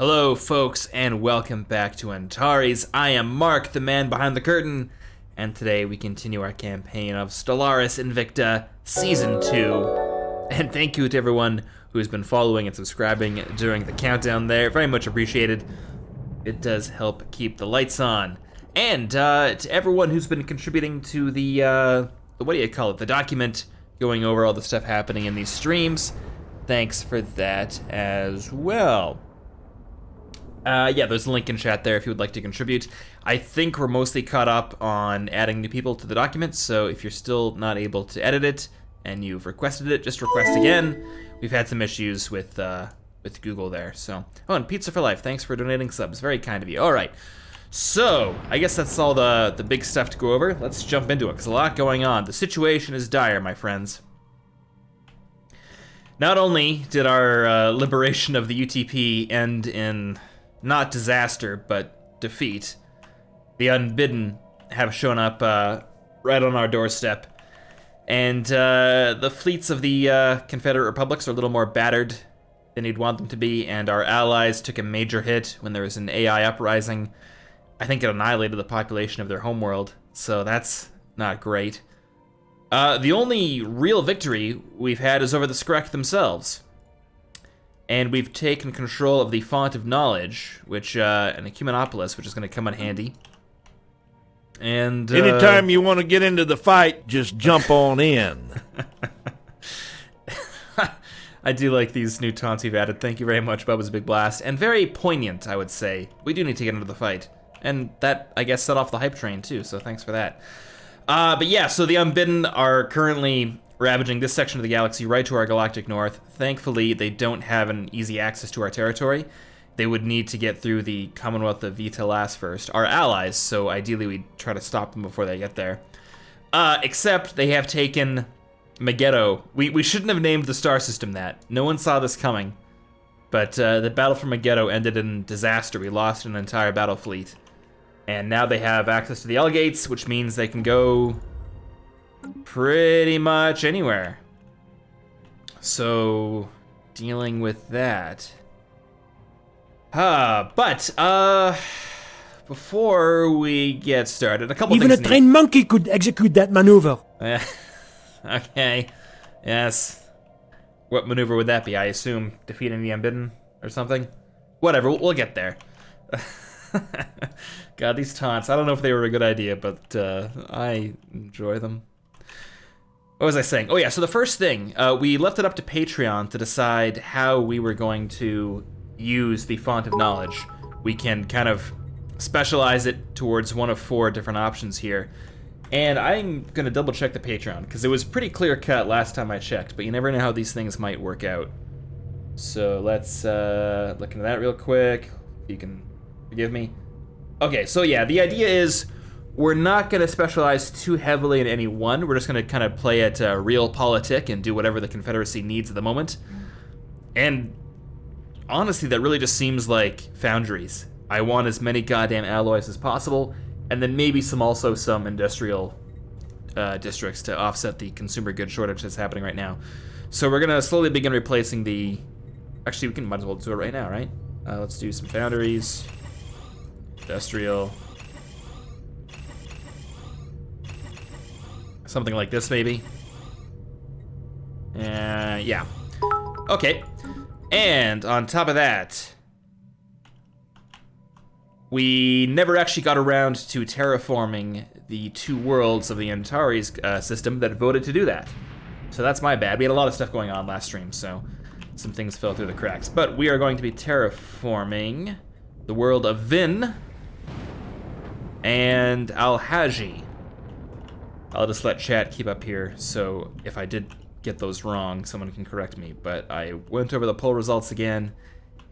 Hello, folks, and welcome back to Antares. I am Mark, the man behind the curtain, and today we continue our campaign of Stellaris Invicta Season 2. And thank you to everyone who has been following and subscribing during the countdown there. Very much appreciated. It does help keep the lights on. And to everyone who's been contributing to the what do you call it, the document, going over all the stuff happening in these streams, thanks for that as well. Yeah, there's a link in chat there if you would like to contribute. I think we're mostly caught up on adding new people to the document, so if you're still not able to edit it and you've requested it, just request again. We've had some issues with Google there, so. Oh, and Pizza for Life, thanks for donating subs. Very kind of you. All right, so I guess that's all the big stuff to go over. Let's jump into it, because a lot going on. The situation is dire, my friends. Not only did our liberation of the UTP end in not disaster, but defeat, the Unbidden have shown up right on our doorstep. And the fleets of the Confederate Republics are a little more battered than you'd want them to be, and our allies took a major hit when there was an AI uprising. I think it annihilated the population of their homeworld, so that's not great. The only real victory we've had is over the Skrek themselves. And we've taken control of the Font of Knowledge, which, an Ecumenopolis, which is going to come in handy. And anytime you want to get into the fight, just jump on in. I do like these new taunts you've added. Thank you very much, Bubba's Big Blast. And very poignant, I would say. We do need to get into the fight. And that, I guess, set off the hype train, too, so thanks for that. But yeah, so the Unbidden are currently ravaging this section of the galaxy right to our galactic north. Thankfully, they don't have an easy access to our territory. They would need to get through the Commonwealth of Vitalas first, our allies, so ideally we'd try to stop them before they get there. Except they have taken Megiddo. We shouldn't have named the star system that. No one saw this coming. But the battle for Megiddo ended in disaster. We lost an entire battle fleet. And now they have access to the L-gates, which means they can go pretty much anywhere. So, dealing with that. But before we get started, a couple Even things. Even a trained monkey could execute that maneuver. Okay. Yes. What maneuver would that be? I assume defeating the Unbidden or something? Whatever, we'll get there. God, these taunts. I don't know if they were a good idea, but I enjoy them. What was I saying? Oh yeah, so the first thing, we left it up to Patreon to decide how we were going to use the Font of Knowledge. We can kind of specialize it towards one of 4 different options here. And I'm going to double check the Patreon, because it was pretty clear cut last time I checked, but you never know how these things might work out. So let's look into that real quick. You can forgive me. Okay, so yeah, the idea is we're not going to specialize too heavily in any one. We're just going to kind of play at realpolitik and do whatever the Confederacy needs at the moment. And honestly, that really just seems like foundries. I want as many goddamn alloys as possible, and then maybe some industrial districts to offset the consumer goods shortage that's happening right now. So we're going to slowly begin replacing the... Actually, we might as well do it right now, right? Let's do some foundries. Industrial. Something like this, maybe. Yeah. Okay. And on top of that, we never actually got around to terraforming the 2 worlds of the Antares system that voted to do that. So that's my bad. We had a lot of stuff going on last stream, so some things fell through the cracks. But we are going to be terraforming the world of Vin and Al-Haji. I'll just let chat keep up here, so if I did get those wrong, someone can correct me. But I went over the poll results again,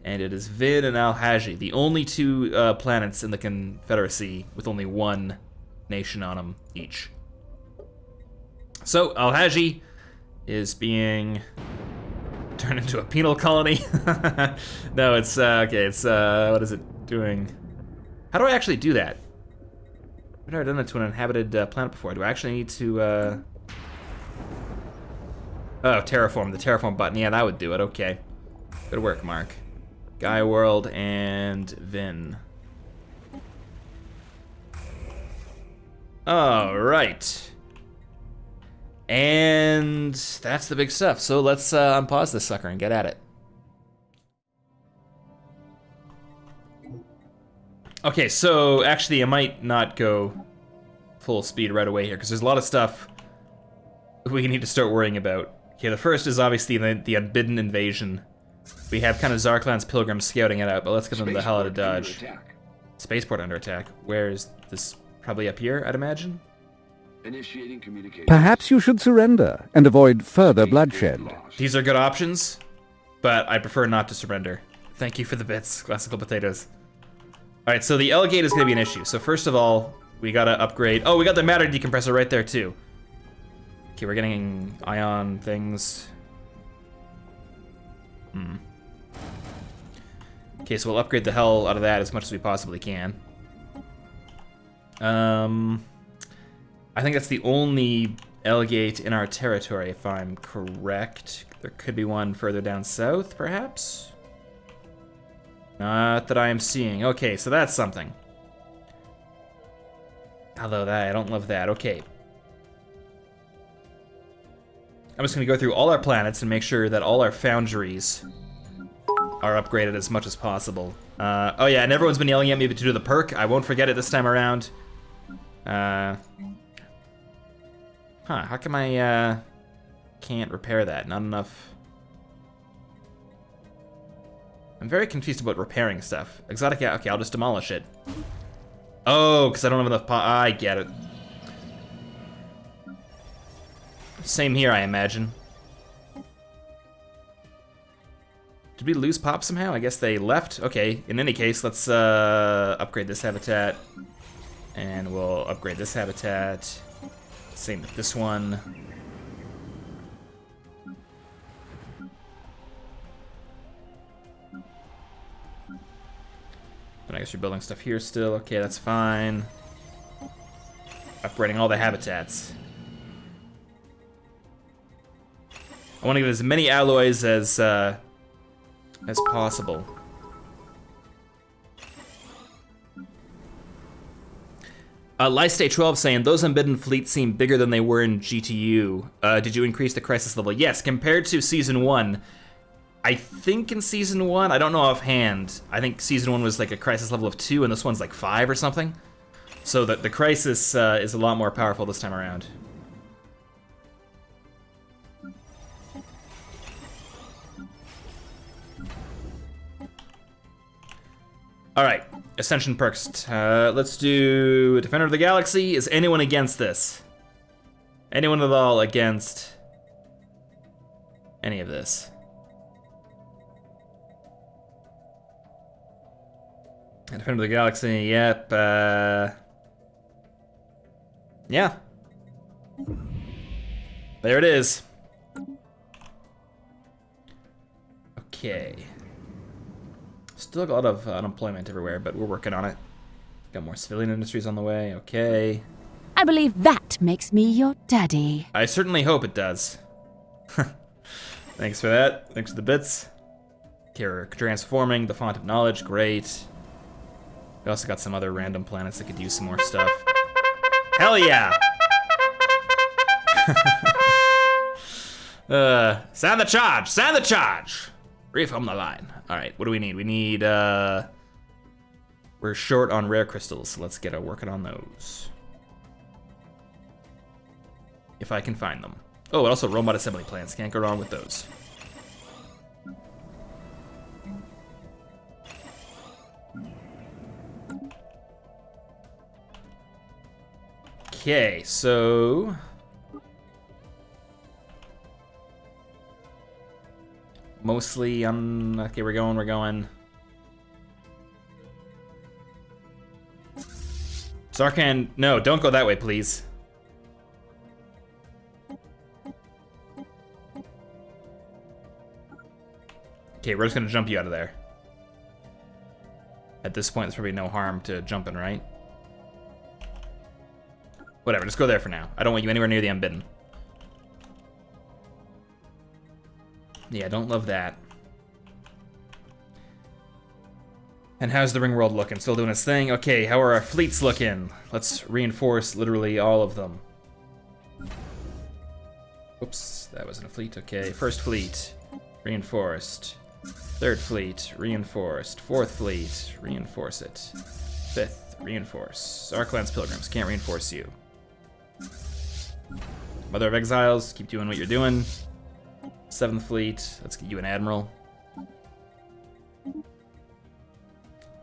and it is Vin and Al-Haji, the only 2 planets in the Confederacy with only 1 nation on them each. So Al-Haji is being turned into a penal colony. No, it's okay. It's what is it doing? How do I actually do that? I've never done it to an inhabited planet before. Do I actually need to oh, terraform, the terraform button. Yeah, that would do it. Okay, good work, Mark. Gaia World and Vin. All right. And that's the big stuff. So let's unpause this sucker and get at it. Okay, so actually I might not go full speed right away here because there's a lot of stuff we need to start worrying about. Okay, the first is obviously the Unbidden invasion. We have kind of Zarklan's pilgrims scouting it out, but let's get them the hell out of Dodge. Spaceport under attack. Where is this? Probably up here, I'd imagine? Initiating communication. Perhaps you should surrender and avoid further bloodshed. These are good options, but I prefer not to surrender. Thank you for the bits, classical potatoes. All right, so the L gate is gonna be an issue. So first of all, we gotta upgrade. Oh, we got the matter decompressor right there too. Okay, we're getting ion things. Okay, so we'll upgrade the hell out of that as much as we possibly can. I think that's the only L gate in our territory, if I'm correct. There could be one further down south, perhaps? Not that I am seeing. Okay, so that's something. Although that, I don't love that. Okay. I'm just gonna go through all our planets and make sure that all our foundries are upgraded as much as possible. Oh yeah, and everyone's been yelling at me to do the perk. I won't forget it this time around. How come I can't repair that? Not enough. I'm very confused about repairing stuff. Exotic, okay, I'll just demolish it. Oh, because I don't have enough I get it. Same here, I imagine. Did we lose Pop somehow? I guess they left. Okay, in any case, let's upgrade this habitat. And we'll upgrade this habitat. Same with this one. And I guess you're building stuff here still. Okay, that's fine. Upgrading all the habitats. I want to get as many alloys as possible. Lystate 12 saying, those Unbidden fleets seem bigger than they were in GTU. Did you increase the crisis level? Yes, compared to Season 1. I think in Season 1, I don't know offhand. I think Season 1 was like a crisis level of 2, and this one's like 5 or something. So the crisis is a lot more powerful this time around. All right, Ascension perks. Let's do Defender of the Galaxy. Is anyone against this? Anyone at all against any of this? Defender of the Galaxy, yep. Yeah. There it is. Okay. Still got a lot of unemployment everywhere, but we're working on it. Got more civilian industries on the way, okay. I believe that makes me your daddy. I certainly hope it does. Thanks for that. Thanks for the bits. Okay, we're transforming the Font of Knowledge, great. We also got some other random planets that could use some more stuff. Hell yeah! Sound the charge! Sound the charge! Reform the line. All right, what do we need? We need, we're short on rare crystals, so let's get working on those. If I can find them. Oh, and also robot assembly plants. Can't go wrong with those. Okay, so... Mostly, okay, we're going. Sarkhan, no, don't go that way, please. Okay, we're just gonna jump you out of there. At this point, there's probably no harm to jumping, right? Whatever, just go there for now. I don't want you anywhere near the Unbidden. Yeah, don't love that. And how's the ring world looking? Still doing its thing? Okay, how are our fleets looking? Let's reinforce literally all of them. Oops, that wasn't a fleet. Okay, first fleet, reinforced. Third fleet, reinforced. Fourth fleet, reinforce it. Fifth, reinforce. Arclan's Pilgrims, can't reinforce you. Mother of Exiles, keep doing what you're doing. Seventh fleet, let's get you an admiral.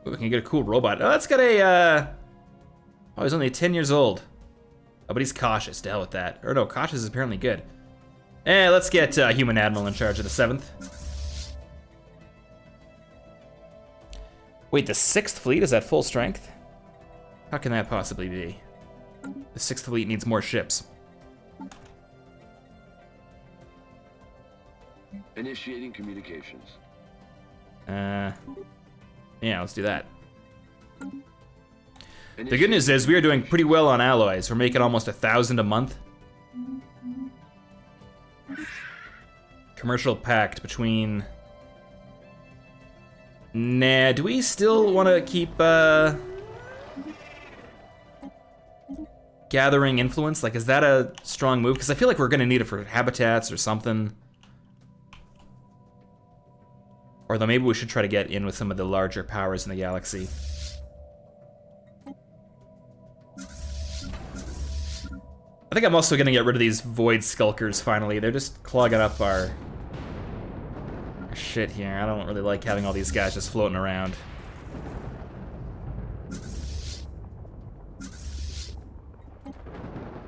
Ooh, we can get a cool robot. Oh, that's got a, oh, he's only 10 years old. Oh, but he's cautious, to hell with that. Or no, cautious is apparently good. Let's get a human admiral in charge of the 7th. Wait, the 6th fleet is at full strength? How can that possibly be? The 6th fleet needs more ships. Initiating communications. Yeah, let's do that. The good news is we are doing pretty well on alloys. We're making almost 1,000 a month. Commercial pact between... Nah, do we still want to keep gathering influence? Like, is that a strong move? Because I feel like we're going to need it for habitats or something. Or though maybe we should try to get in with some of the larger powers in the galaxy. I think I'm also going to get rid of these void skulkers finally. They're just clogging up our shit here. I don't really like having all these guys just floating around.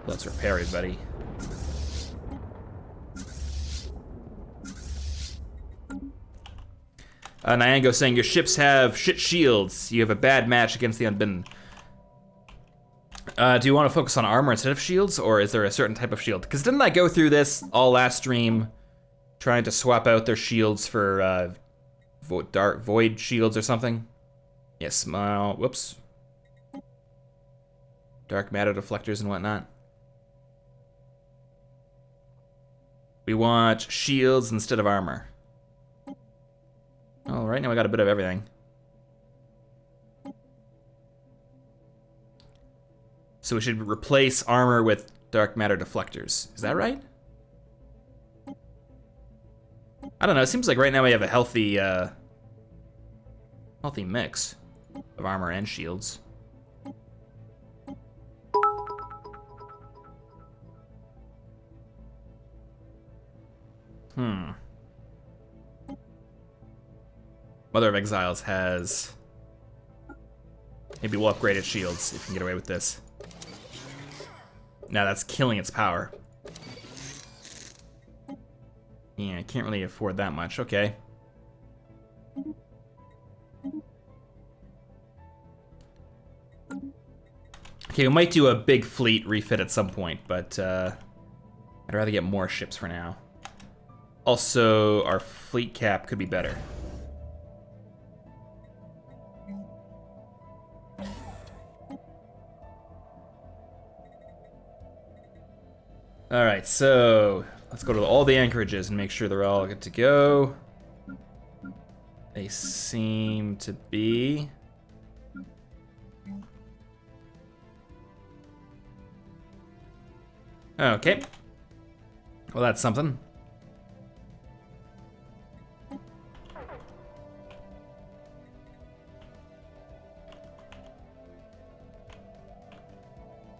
Let's repair it, buddy. Nyango saying, your ships have shit shields. You have a bad match against the Unbidden. Do you want to focus on armor instead of shields, or is there a certain type of shield? Because didn't I go through this all last stream, trying to swap out their shields for dark void shields or something? Yes, whoops. Dark matter deflectors and whatnot. We want shields instead of armor. Oh, right now we got a bit of everything. So we should replace armor with dark matter deflectors. Is that right? I don't know, it seems like right now we have a healthy mix of armor and shields. Mother of Exiles has... Maybe we'll upgrade its shields if we can get away with this. Now that's killing its power. Yeah, I can't really afford that much. Okay. Okay, we might do a big fleet refit at some point, but I'd rather get more ships for now. Also, our fleet cap could be better. All right, so let's go to all the anchorages and make sure they're all good to go. They seem to be. Okay. Well, that's something.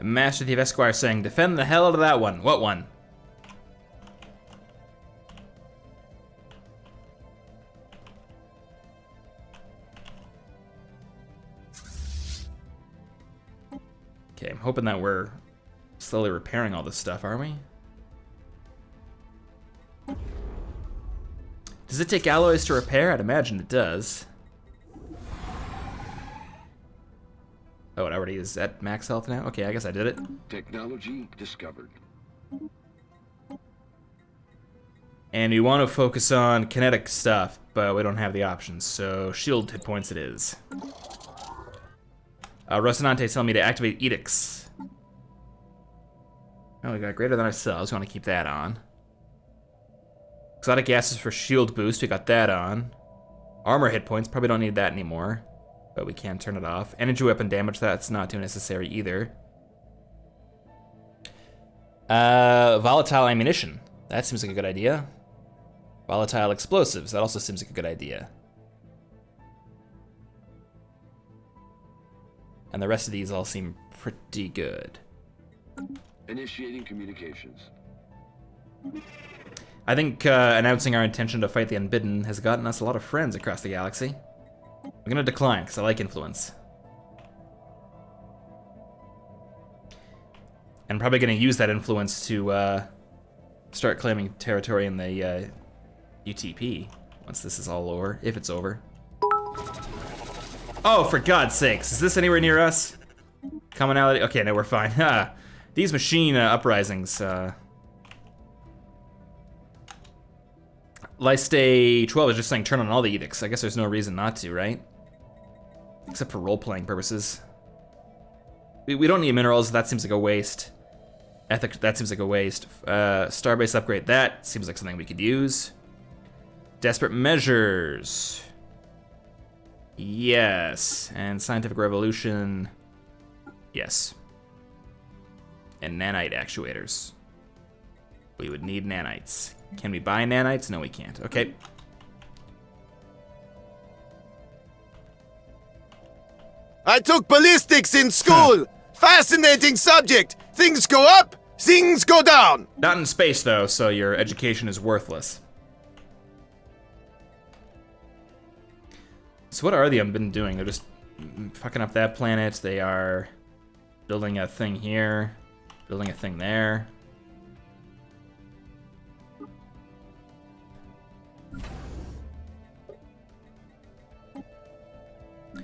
Master Thief Esquire saying, defend the hell out of that one. What one? Okay, I'm hoping that we're slowly repairing all this stuff, are we? Does it take alloys to repair? I'd imagine it does. Oh, it already is at max health now? Okay, I guess I did it. Technology discovered. And we want to focus on kinetic stuff, but we don't have the options, so shield hit points it is. Rocinante telling me to activate edicts. Oh, we got greater than ourselves. We want to keep that on. Exotic gases for shield boost. We got that on. Armor hit points. Probably don't need that anymore. but we can turn it off. Energy weapon damage, that's not too necessary either. Volatile ammunition. That seems like a good idea. Volatile explosives. That also seems like a good idea. And the rest of these all seem pretty good. Initiating communications. I think announcing our intention to fight the Unbidden has gotten us a lot of friends across the galaxy. I'm gonna decline, because I like influence. And I'm probably gonna use that influence to start claiming territory in the UTP once this is all over, if it's over. Oh, for God's sakes, is this anywhere near us? Commonality, okay, no, we're fine. These machine uprisings, Lystay 12 is just saying turn on all the edicts. I guess there's no reason not to, right? Except for role-playing purposes. We don't need minerals, that seems like a waste. Ethic, that seems like a waste. Starbase upgrade, that seems like something we could use. Desperate measures. Yes. And scientific revolution. Yes. And nanite actuators. We would need nanites. Can we buy nanites? No, we can't. Okay. I took ballistics in school. Fascinating subject. Things go up, things go down. Not in space, though, so your education is worthless. So what are the Unbidden doing? They're just fucking up that planet. They are building a thing here, building a thing there.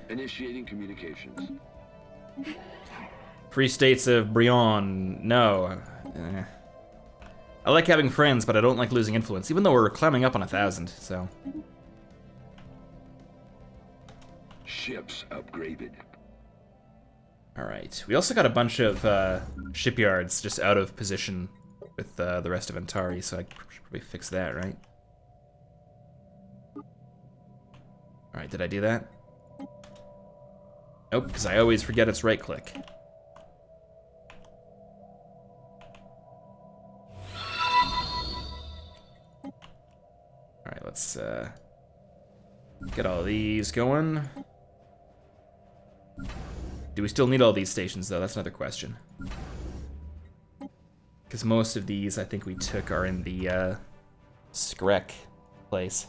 Initiating communications. Free states of Brion, no. I like having friends, but I don't like losing influence, even though we're climbing up on 1,000, so. Ships upgraded. Alright, we also got a bunch of shipyards just out of position with the rest of Antares, so I should probably fix that, right? Alright, did I do that? Nope, because I always forget it's right click. Alright, let's get all these going. Do we still need all these stations, though? That's another question. Because most of these, I think we took, are in the Skrek place.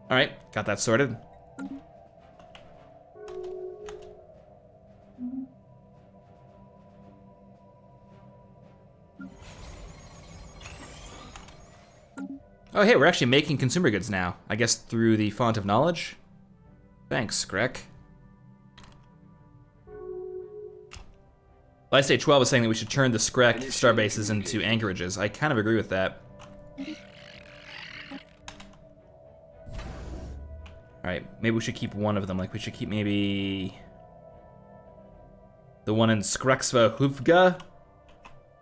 Alright, got that sorted. Oh hey, we're actually making consumer goods now. I guess through the font of knowledge? Thanks, Greg. Lystay 12 is saying that we should turn the Skrek starbases into anchorages. I kind of agree with that. Alright, maybe we should keep one of them. Like, we should keep maybe the one in Skreksva Huvga,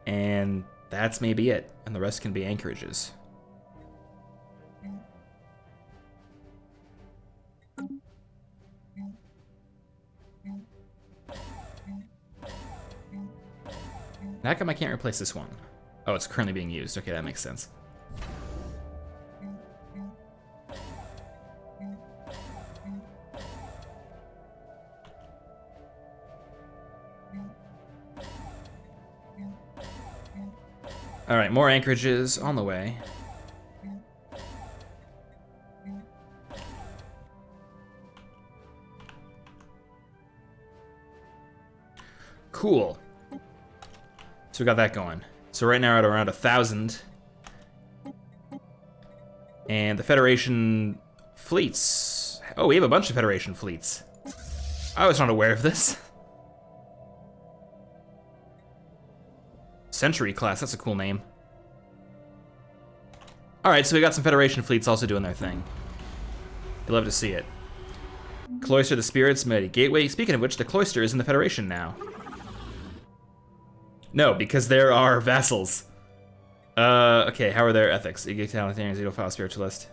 and that's maybe it. And the rest can be anchorages. How come I can't replace this one? Oh, it's currently being used. Okay, that makes sense. All right, more anchorages on the way. Cool. So we got that going. So right now we're at around 1,000. And the Federation fleets. Oh, we have a bunch of Federation fleets. I was not aware of this. Century class, that's a cool name. Alright, so we got some Federation fleets also doing their thing. You'd love to see it. Cloister the Spirits, Mighty Gateway. Speaking of which, the Cloister is in the Federation now. No, because there are vassals. Okay, how are their ethics? Egalitarian, xenophile, spiritualist.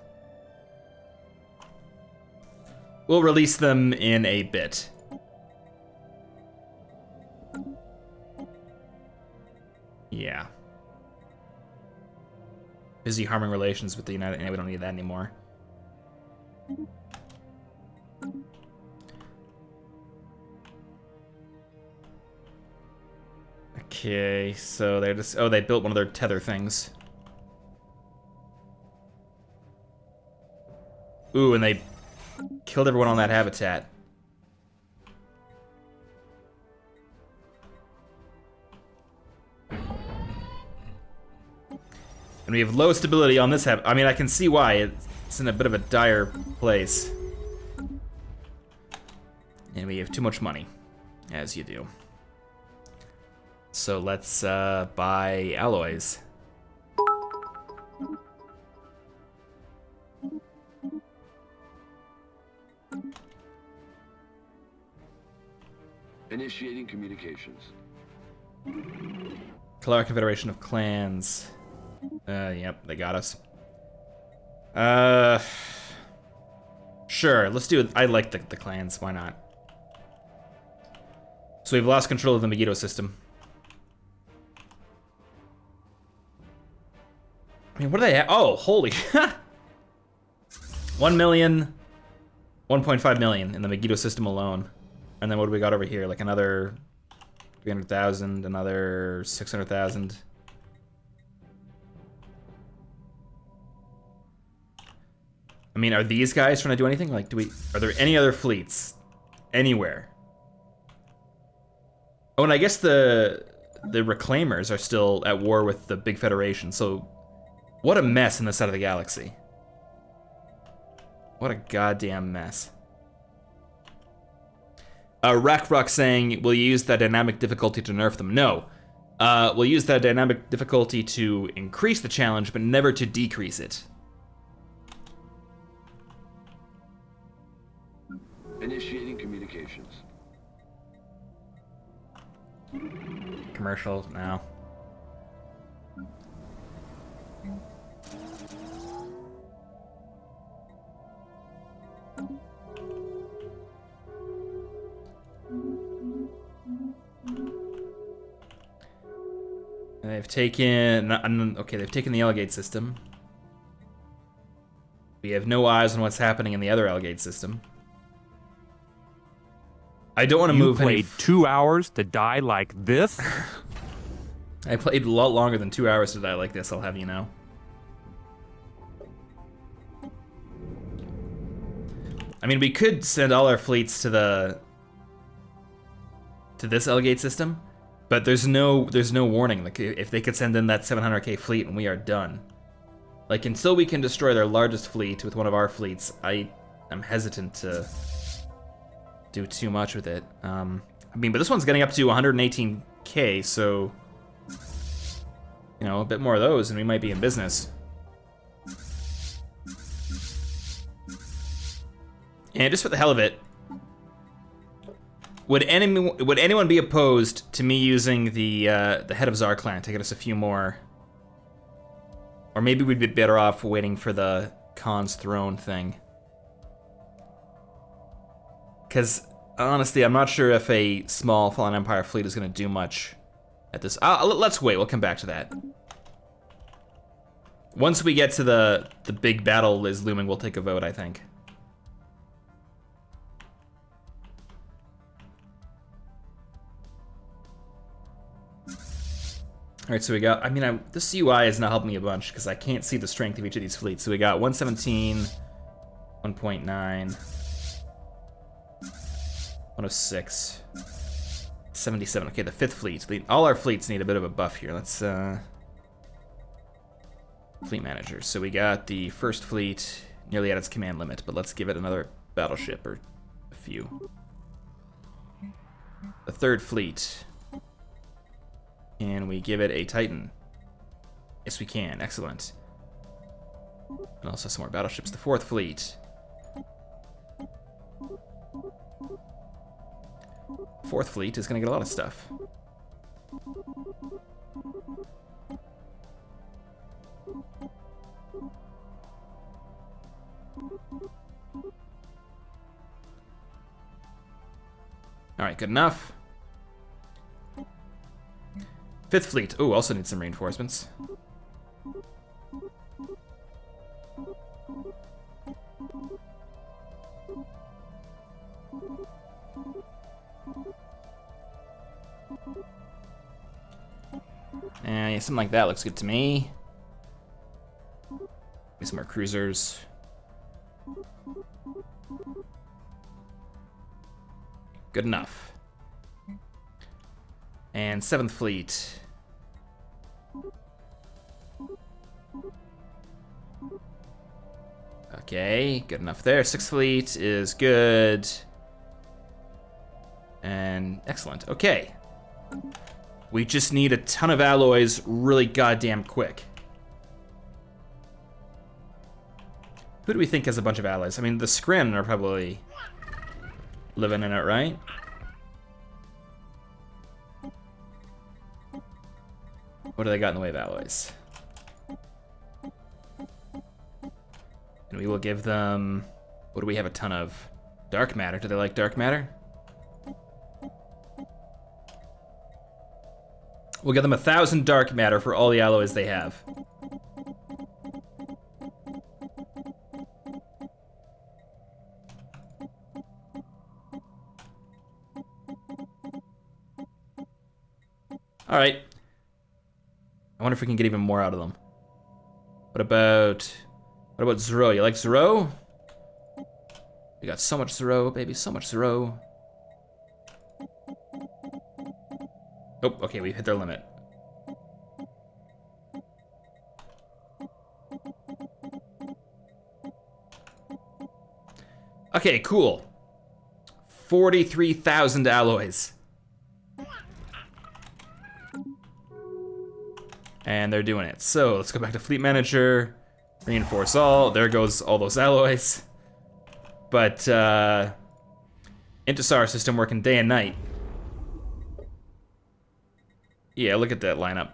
We'll release them in a bit. Yeah. Busy harming relations with the United... Yeah, we don't need that anymore. Okay, so they're just... Oh, they built one of their tether things. Ooh, and they killed everyone on that habitat. And we have low stability on this I mean, I can see why. It's in a bit of a dire place. And we have too much money, as you do. So let's buy alloys. Initiating communications. Caloric Confederation of Clans. Yep, they got us. Sure, let's do it. I like the clans, why not? So we've lost control of the Megiddo system. I mean, what do they have? Oh, holy. 1 million, 1.5 million in the Megiddo system alone. And then what do we got over here? Like another 300,000, another 600,000. I mean, are these guys trying to do anything? Like, are there any other fleets anywhere? Oh, and I guess the Reclaimers are still at war with the Big Federation, so what a mess in this side of the galaxy. What a goddamn mess. Rackrock saying, will you use that dynamic difficulty to nerf them? No. We'll use that dynamic difficulty to increase the challenge, but never to decrease it. Initiating communications. Commercial, no. They've taken... Okay, they've taken the Elgate system. We have no eyes on what's happening in the other Elgate system. I don't want to move any... You played 2 hours to die like this? I played a lot longer than 2 hours to die like this, I'll have you know. I mean, we could send all our fleets to this Elgate system, but there's no warning. Like, if they could send in that 700k fleet and we are done. Like, until we can destroy their largest fleet with one of our fleets, I'm hesitant to do too much with it. I mean, but this one's getting up to 118k, so, you know, a bit more of those and we might be in business. And just for the hell of it, would anyone be opposed to me using the head of Zarklan to get us a few more? Or maybe we'd be better off waiting for the Khan's throne thing. Because, honestly, I'm not sure if a small Fallen Empire fleet is going to do much at this. Let's wait, we'll come back to that. Once we get to the big battle is looming, we'll take a vote, I think. Alright, so we got, I mean, this UI is not helping me a bunch because I can't see the strength of each of these fleets. So we got 117, 1.9, 106, 77. Okay, the 5th fleet. All our fleets need a bit of a buff here. Let's, fleet manager. So we got the 1st fleet nearly at its command limit, but let's give it another battleship or a few. The 3rd fleet. Can we give it a Titan? Yes, we can. Excellent. And also some more battleships. The 4th fleet. 4th fleet is going to get a lot of stuff. Alright, good enough. 5th Fleet. Ooh, also need some reinforcements. Yeah, something like that looks good to me. Maybe some more cruisers. Good enough. And 7th Fleet. Okay, good enough there. 6th Fleet is good. And excellent. Okay. We just need a ton of alloys really goddamn quick. Who do we think has a bunch of alloys? I mean, the Skrin are probably living in it, right? What do they got in the way of alloys? And we will give them... What do we have a ton of? Dark matter. Do they like dark matter? We'll give them 1,000 dark matter for all the alloys they have. All right. I wonder if we can get even more out of them. What about Zero? You like Zero? We got so much Zero, baby, so much Zero. Oh, okay, we've hit their limit. Okay, cool. 43,000 alloys. And they're doing it. So let's go back to Fleet Manager, reinforce all. There goes all those alloys. But Intasar system working day and night. Yeah, look at that lineup.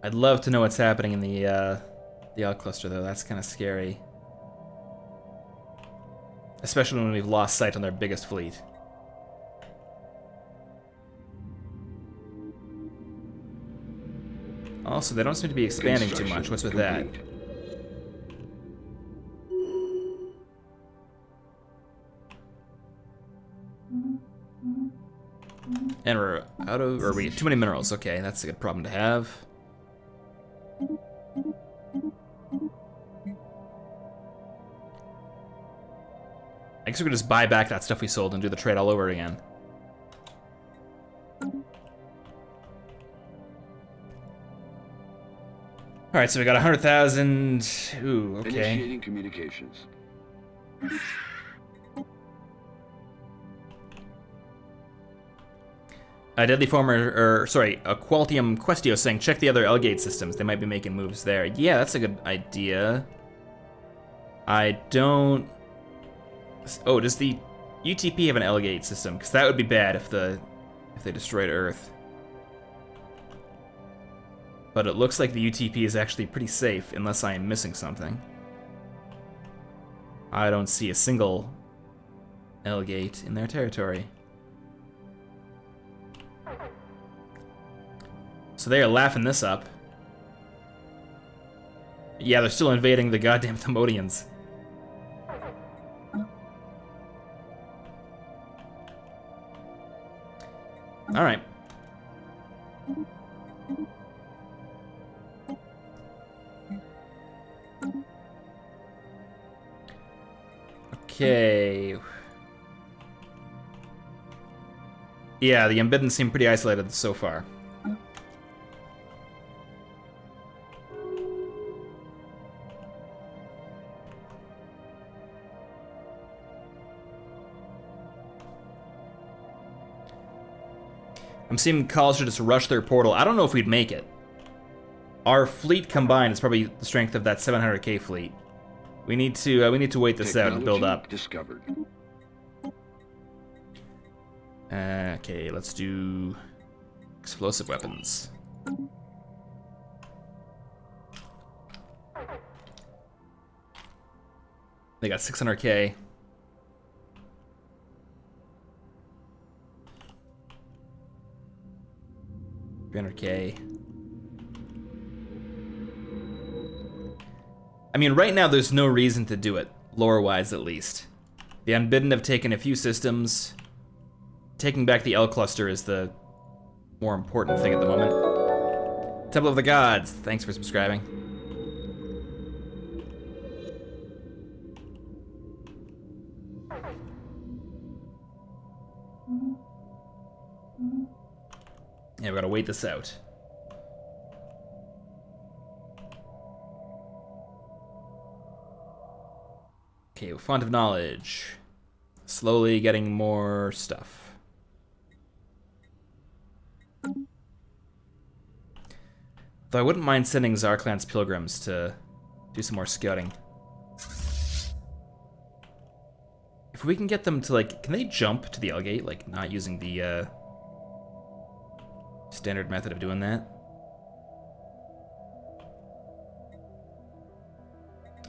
I'd love to know what's happening in the Odd Cluster, though. That's kind of scary. Especially when we've lost sight on their biggest fleet. Also, they don't seem to be expanding too much. What's with that? And we're out of, or we get too many minerals. Okay, that's a good problem to have. I guess we could just buy back that stuff we sold and do the trade all over again. All right, so we got 100,000. Ooh, okay. Initiating communications. A Deadly Former, or sorry, a Qualtium Questio saying, check the other L-Gate systems. They might be making moves there. Yeah, that's a good idea. I don't... Oh, does the UTP have an L-Gate system? Because that would be bad if they destroyed Earth. But it looks like the UTP is actually pretty safe, unless I am missing something. I don't see a single L-Gate in their territory. So they are laughing this up. Yeah, they're still invading the goddamn Themodians. All right. Okay. Yeah, the Unbidden seem pretty isolated so far. I'm seeing calls to just rush their portal. I don't know if we'd make it. Our fleet combined is probably the strength of that 700k fleet. We need to wait this out and build up. Discovered. Okay, let's do explosive weapons. They got 600K. $300K. I mean, right now there's no reason to do it, lore-wise at least. The Unbidden have taken a few systems. Taking back the L cluster is the more important thing at the moment. Temple of the Gods, thanks for subscribing. Yeah, we gotta wait this out. Okay, font of knowledge. Slowly getting more stuff. Though I wouldn't mind sending Zarklan's pilgrims to do some more scouting. If we can get them to, like, can they jump to the L gate, like, not using the standard method of doing that?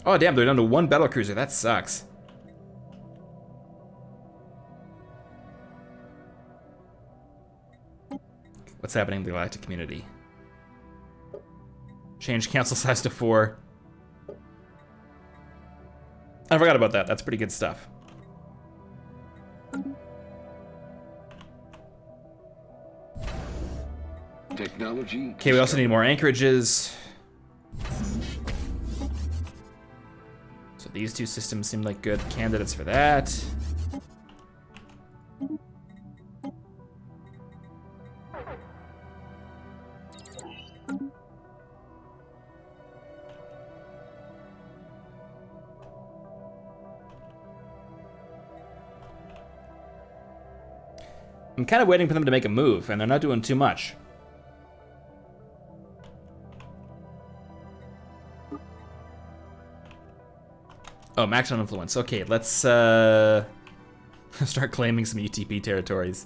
Oh damn, they're down to 1 battlecruiser, that sucks. What's happening in the galactic community? Change council size to 4. I forgot about that, that's pretty good stuff. Technology. Okay, we also need more anchorages. So these two systems seem like good candidates for that. I'm kind of waiting for them to make a move, and they're not doing too much. Oh, max on influence. Okay, let's start claiming some UTP territories.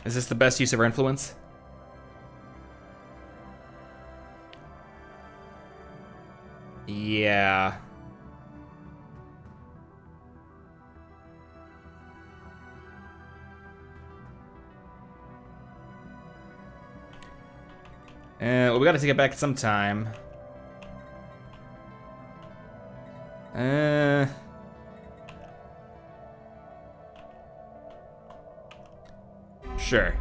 Is this the best use of our influence? Yeah. Well, we gotta take it back at some time. Sure.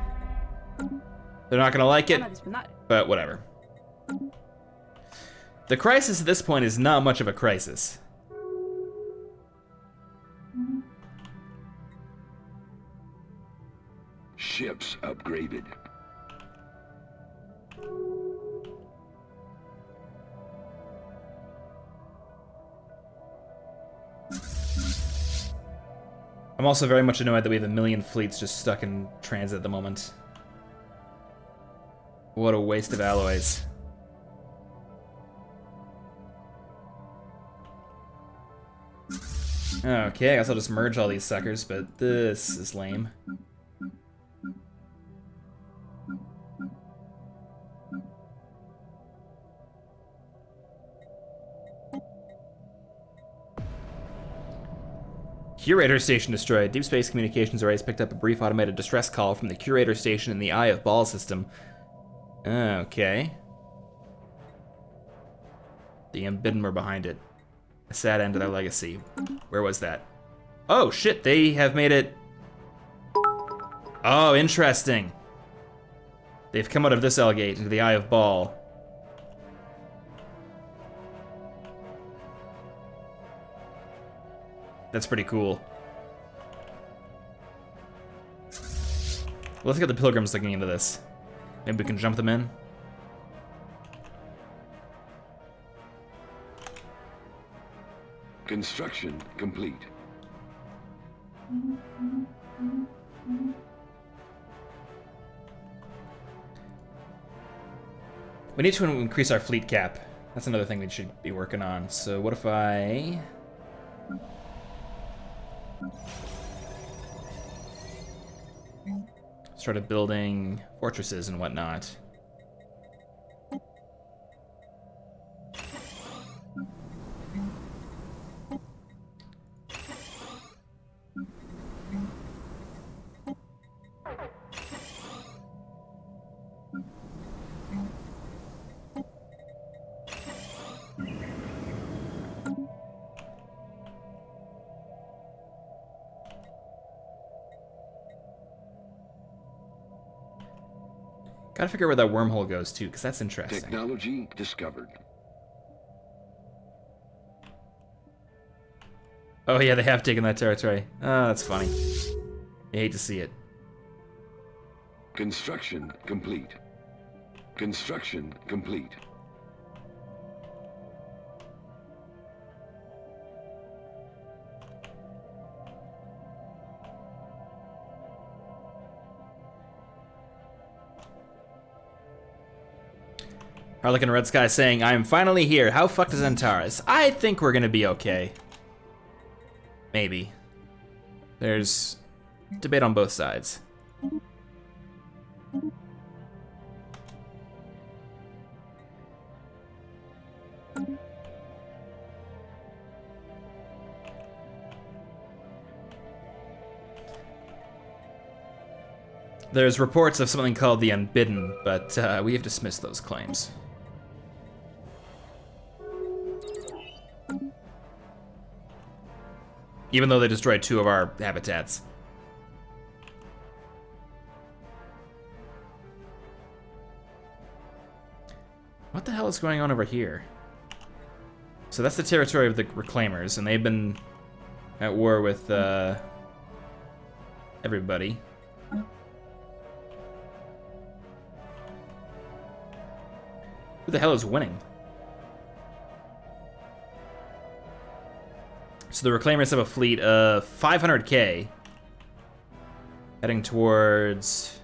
They're not gonna like it, but whatever. The crisis at this point is not much of a crisis. Ships upgraded. I'm also very much annoyed that we have 1 million fleets just stuck in transit at the moment. What a waste of alloys. Okay, I guess I'll just merge all these suckers, but this is lame. Curator station destroyed. Deep Space Communications Arrays picked up a brief automated distress call from the Curator station in the Eye of Ball system. Okay. The Unbidden were behind it. A sad end to their legacy. Where was that? Oh shit, they have made it... Oh, interesting. They've come out of this L gate into the Eye of Ball. That's pretty cool. Let's get the Pilgrims looking into this. Maybe we can jump them in. Construction complete. We need to increase our fleet cap. That's another thing we should be working on. So what if I... started building fortresses and whatnot? Gotta figure out where that wormhole goes too, because that's interesting. Technology discovered. Oh yeah, they have taken that territory. Oh, that's funny. I hate to see it. Construction complete. Construction complete. Harlequin Red Sky saying, I am finally here. How fucked is Antares? I think we're gonna be okay. Maybe. There's debate on both sides. There's reports of something called the Unbidden, but we have dismissed those claims. Even though they destroyed 2 of our habitats. What the hell is going on over here? So that's the territory of the Reclaimers, and they've been at war with everybody. Who the hell is winning? So the Reclaimers have a fleet of 500k heading towards...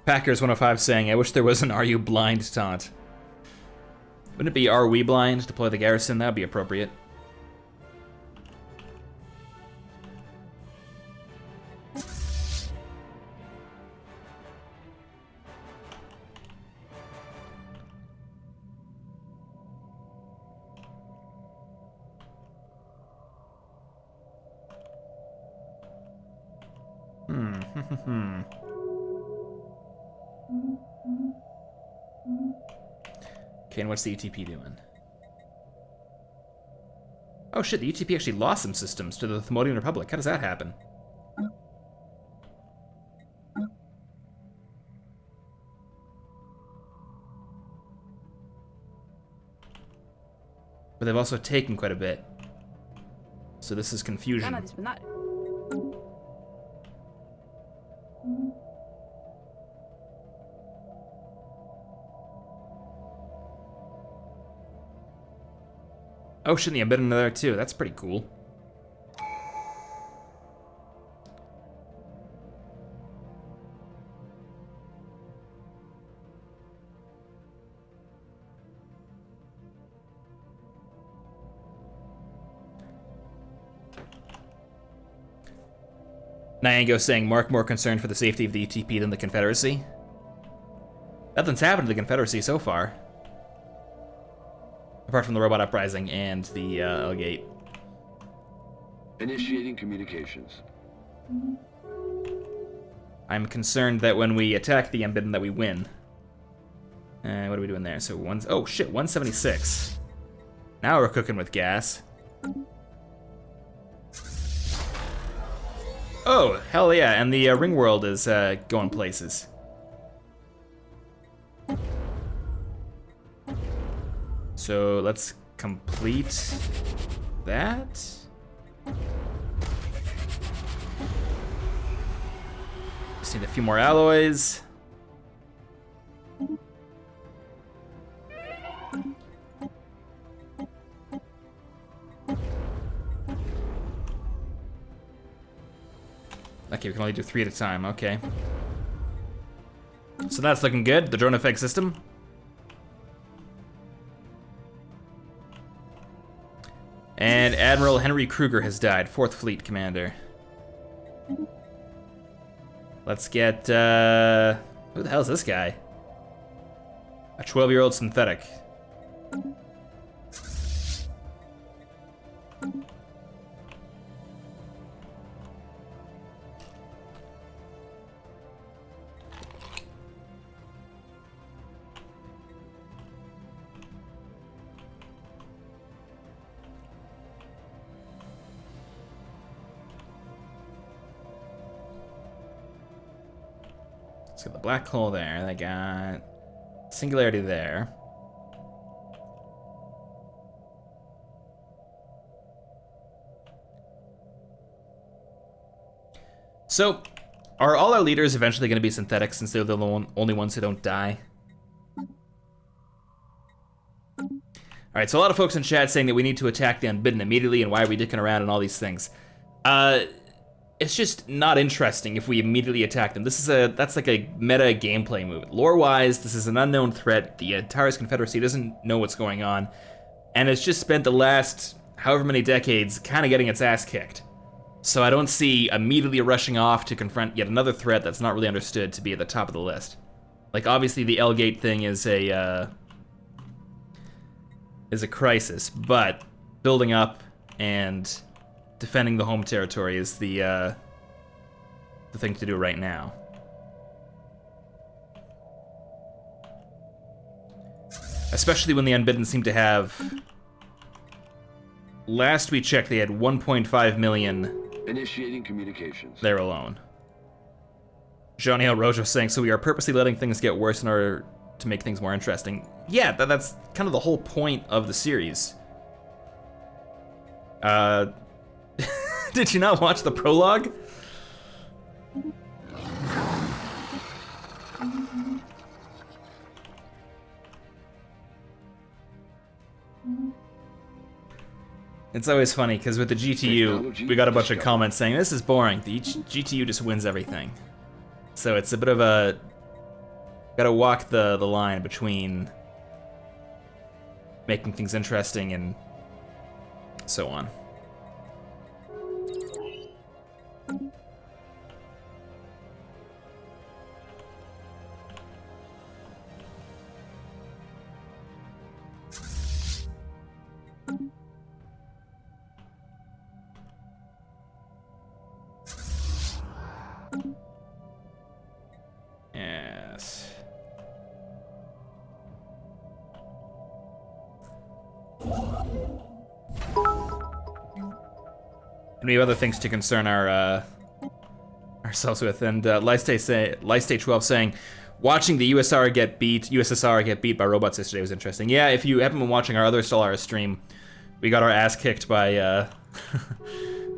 Packers 105 saying, I wish there was an Are You Blind taunt. Wouldn't it be Are We Blind? Deploy the garrison? That would be appropriate. Okay, and what's the UTP doing? Oh shit, the UTP actually lost some systems to the Thermodian Republic. How does that happen? But they've also taken quite a bit. So this is confusion. Oh shit, the Unbidden there too. That's pretty cool. Nyango saying, Mark more concerned for the safety of the UTP than the Confederacy. Nothing's happened to the Confederacy so far. Apart from the robot uprising and the L-Gate. Initiating communications. I'm concerned that when we attack the Unbidden that we win. What are we doing there? So oh shit, 176. Now we're cooking with gas. Oh, hell yeah, and the ring world is going places. So let's complete that. Just need a few more alloys. Okay, we can only do 3 at a time, okay. So that's looking good. The drone effect system. And Admiral Henry Kruger has died, 4th Fleet Commander. Let's get, who the hell is this guy? A 12-year-old synthetic. Let's get the black hole there. They got singularity there. So, are all our leaders eventually going to be synthetic since they're the only ones who don't die? Alright, so a lot of folks in chat saying that we need to attack the Unbidden immediately and why are we dicking around and all these things. It's just not interesting if we immediately attack them. That's like a meta gameplay move. Lore-wise, this is an unknown threat. The Antares Confederacy doesn't know what's going on, and it's just spent the last however many decades kind of getting its ass kicked. So I don't see immediately rushing off to confront yet another threat that's not really understood to be at the top of the list. Like, obviously the L-Gate thing is a crisis, but building up and defending the home territory is the thing to do right now. Especially when the Unbidden seem to have... Last we checked, they had 1.5 million Initiating communications. there alone. Jean-Éal Rojo saying, so we are purposely letting things get worse in order to make things more interesting. Yeah, that's kind of the whole point of the series. Did you not watch the prologue? It's always funny, because with the GTU, we got a bunch of comments saying, this is boring, the GTU just wins everything. So it's a bit of a... Gotta walk the line between making things interesting and so on. Yes. And we have other things to concern ourselves with. And Lystay 12 saying, watching the USSR get beat by robots yesterday was interesting. Yeah, if you haven't been watching our other Stellaris stream, we got our ass kicked by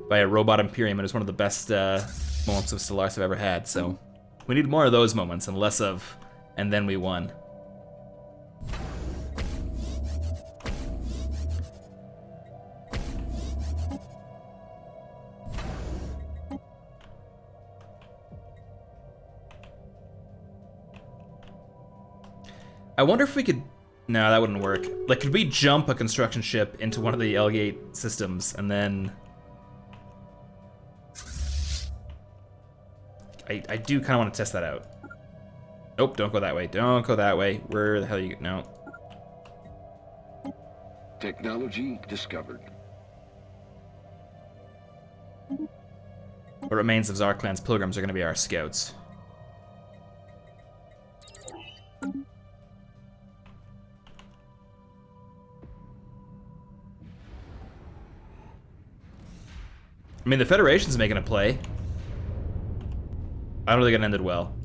by a robot Imperium. It was one of the best moments of Stellaris I've ever had. So we need more of those moments and less of, and then we won. I wonder if we could... No, that wouldn't work. Like, could we jump a construction ship into one of the L-Gate systems and then... I do kind of want to test that out. Nope, don't go that way. Don't go that way. Where the hell are you... No. Technology discovered. What remains of Zarklan's pilgrims are going to be our scouts. I mean, the Federation's making a play. I don't think it ended well.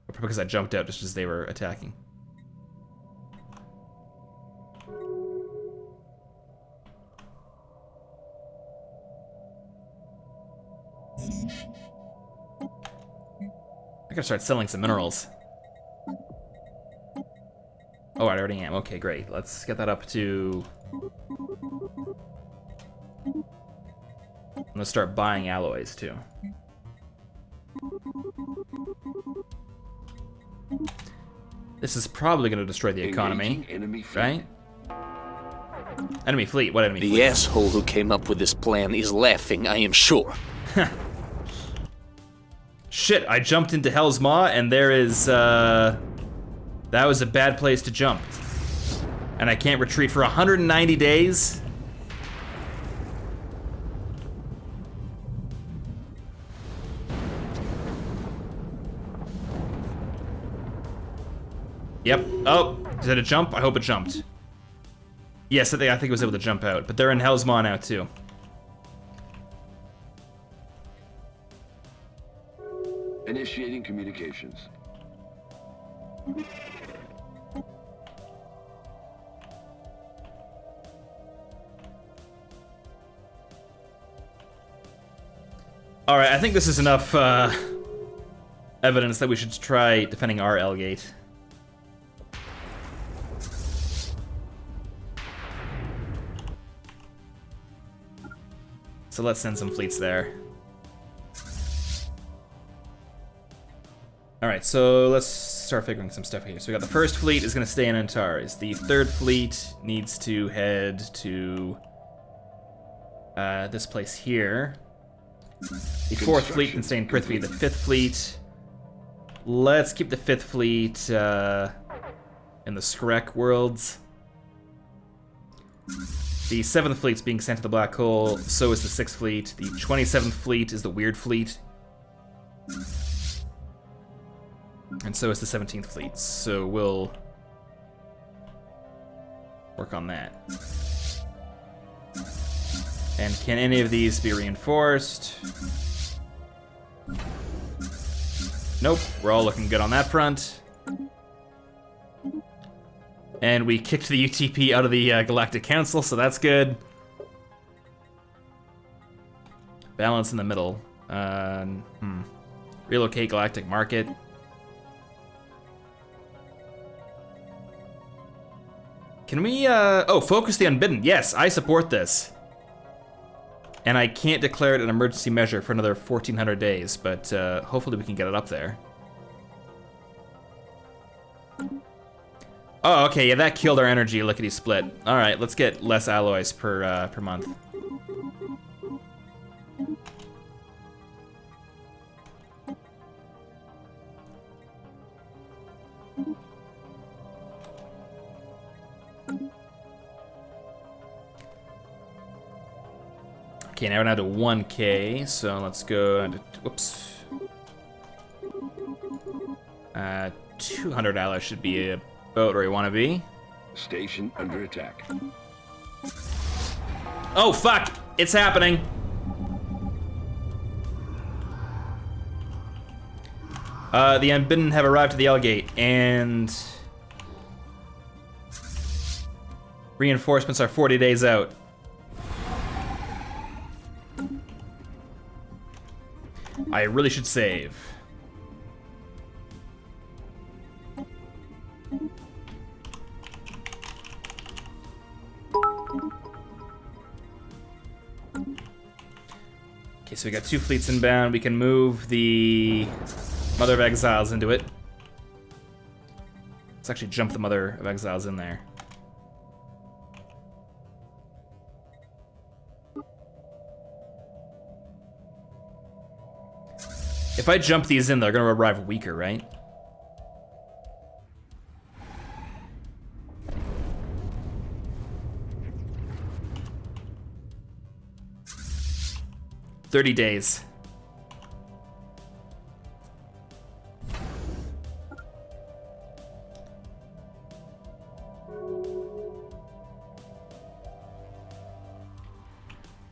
Because I jumped out just as they were attacking. I gotta start selling some minerals. Oh, I already am. Okay, great. Let's get that up to... I'm gonna start buying alloys, too. This is probably going to destroy the economy, Engaging enemy fleet. right? Enemy fleet? What enemy The fleet? asshole who came up with this plan is laughing, I am sure. Shit, I jumped into Hell's Maw, and there is, that was a bad place to jump. And I can't retreat for 190 days? Yep. Oh, did it jump? I hope it jumped. Yes, I think it was able to jump out, but they're in Hell's Maw now, too. Initiating communications. All right, I think this is enough evidence that we should try defending our L gate. So let's send some fleets there. All right, so let's start figuring some stuff here. So we got the first fleet is going to stay in Antares. The third fleet needs to head to this place here. The fourth fleet can stay in Prithvi. The fifth fleet, let's keep the fifth fleet in the Skrek worlds. The 7th fleet's being sent to the black hole, so is the 6th fleet. The 27th fleet is the weird fleet. And so is the 17th fleet, so we'll work on that. And can any of these be reinforced? Nope, we're all looking good on that front. And we kicked the UTP out of the Galactic Council, so that's good. Balance in the middle. Relocate Galactic Market. Can we, focus the Unbidden. Yes, I support this. And I can't declare it an emergency measure for another 1,400 days, but hopefully we can get it up there. Oh, okay, yeah, that killed our energy lickety-split. All right, let's get less alloys per month. Okay, now we're down to 1K, so let's go into, whoops. $200 should be about where we want to be. Station under attack. Oh, fuck! It's happening! The Unbidden have arrived at the L gate, and reinforcements are 40 days out. I really should save. Okay, so we got 2 fleets inbound. We can move the Mother of Exiles into it. Let's actually jump the Mother of Exiles in there. If I jump these in, they're gonna arrive weaker, right? $30 days.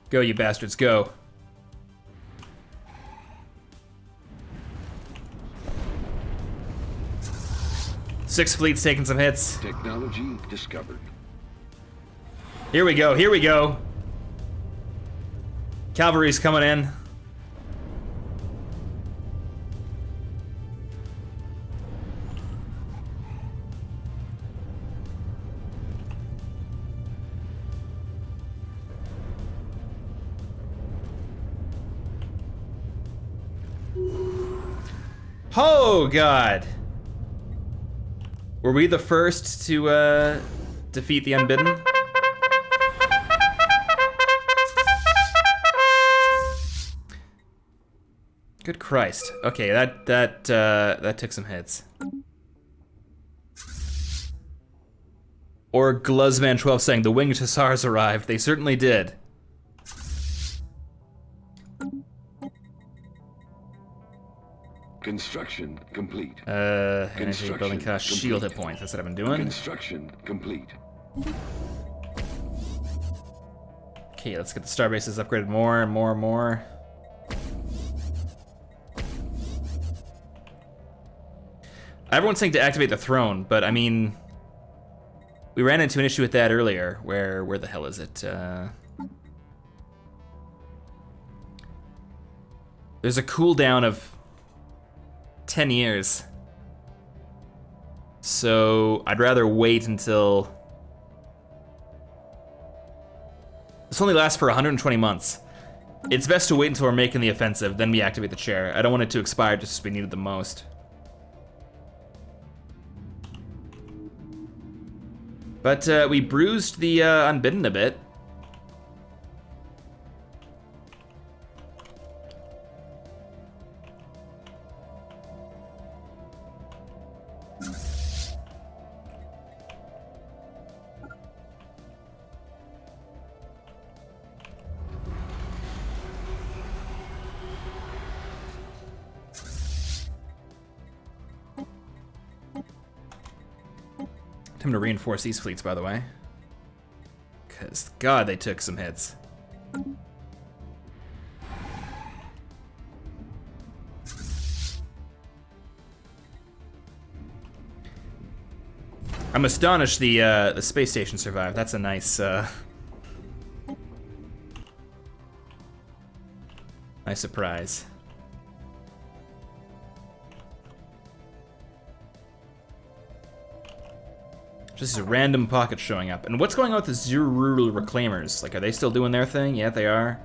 Go, you bastards, go. Six fleets taking some hits. Technology discovered. Here we go, here we go. Cavalry's coming in. Oh, God. Were we the first to defeat the Unbidden? Good Christ. Okay, that took some hits. Or Gluzman12 saying the winged hussars arrived. They certainly did. Construction complete. Energy building cost, shield hit points. That's what I've been doing. Construction complete. Okay, let's get the star bases upgraded more and more and more. Everyone's saying to activate the throne, but I mean, we ran into an issue with that earlier. Where the hell is it? There's a cooldown of 10 years. So I'd rather wait until... This only lasts for 120 months. It's best to wait until we're making the offensive, then we activate the chair. I don't want it to expire just as we need it the most. But we bruised the Unbidden a bit. Time to reinforce these fleets, by the way. Because, God, they took some hits. I'm astonished the space station survived. That's a nice, nice surprise. Just a random pocket showing up. And what's going on with the Zurul Reclaimers? Like, are they still doing their thing? Yeah, they are.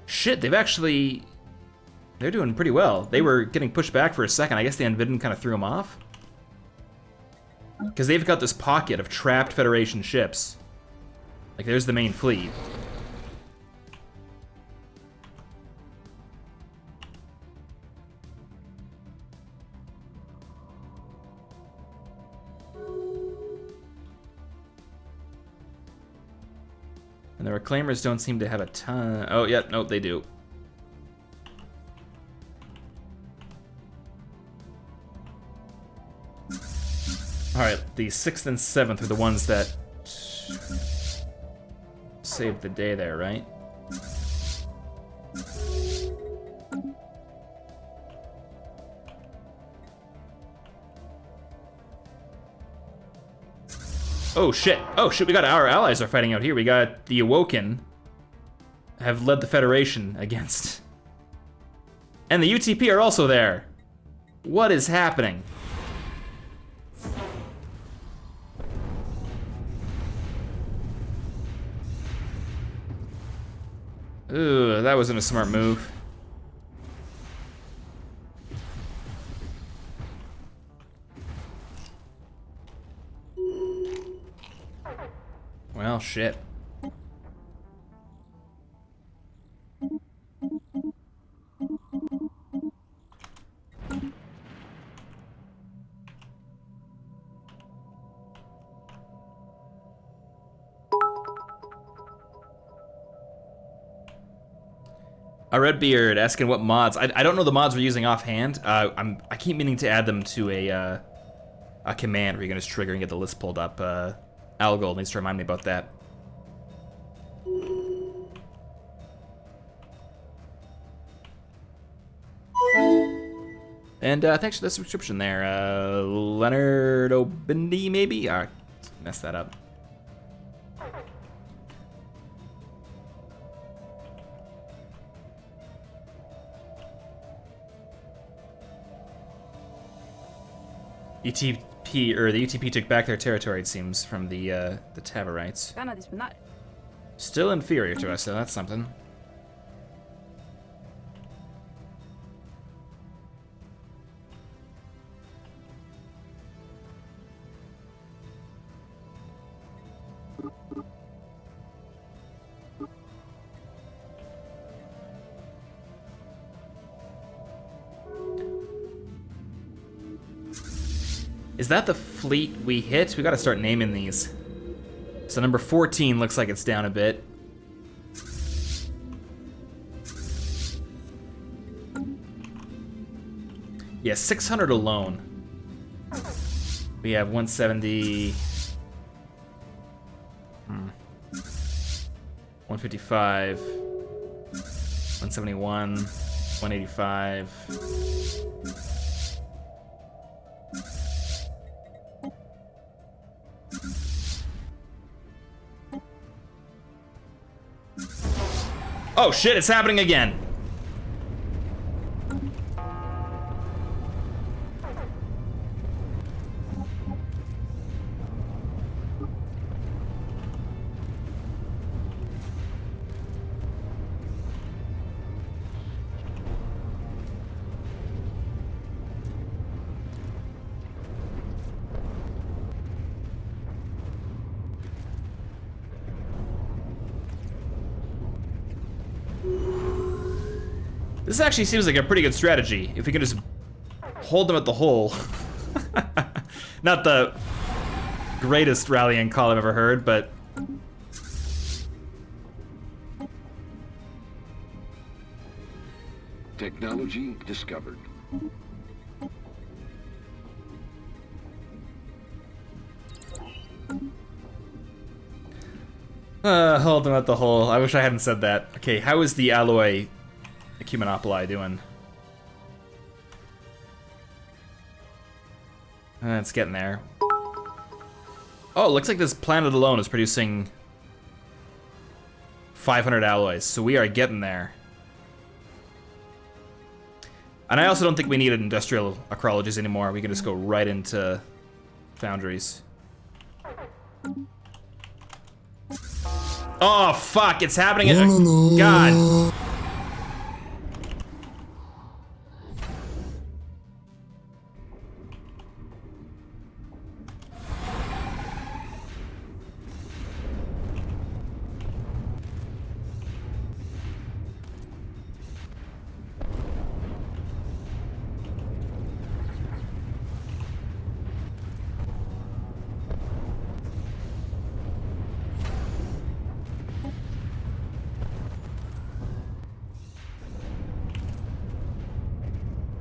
Shit, they've actually... They're doing pretty well. They were getting pushed back for a second. I guess the Unbidden kind of threw them off. Because they've got this pocket of trapped Federation ships. Like, there's the main fleet. And the Reclaimers don't seem to have a ton... Oh, yeah, nope, they do. Alright, the 6th and 7th are the ones that... saved the day there, right? Oh shit, we got our allies are fighting out here. We got the Awoken have led the Federation against. And the UTP are also there. What is happening? Ooh, that wasn't a smart move. Well, shit. Redbeard asking what mods. I don't know the mods we're using offhand. I keep meaning to add them to a command where you can just trigger and get the list pulled up. Algold needs to remind me about that. And thanks for the subscription there, Leonard Obindi, maybe? Messed that up. ETP UTP or the UTP took back their territory. It seems from the Tavarites. Still inferior to us, so that's something. Is that the fleet we hit? We gotta start naming these. So number 14 looks like it's down a bit. Yeah, 600 alone. We have 170. 155. 171. 185. Oh shit, it's happening again. This actually seems like a pretty good strategy. If we can just hold them at the hole. Not the greatest rallying call I've ever heard, but... Technology discovered. Hold them at the hole. I wish I hadn't said that. Okay, how is the alloy Ecumenopoli doing? It's getting there. Oh, it looks like this planet alone is producing 500 alloys, so we are getting there. And I also don't think we need industrial acrologies anymore. We can just go right into foundries. Oh, fuck, it's happening. God.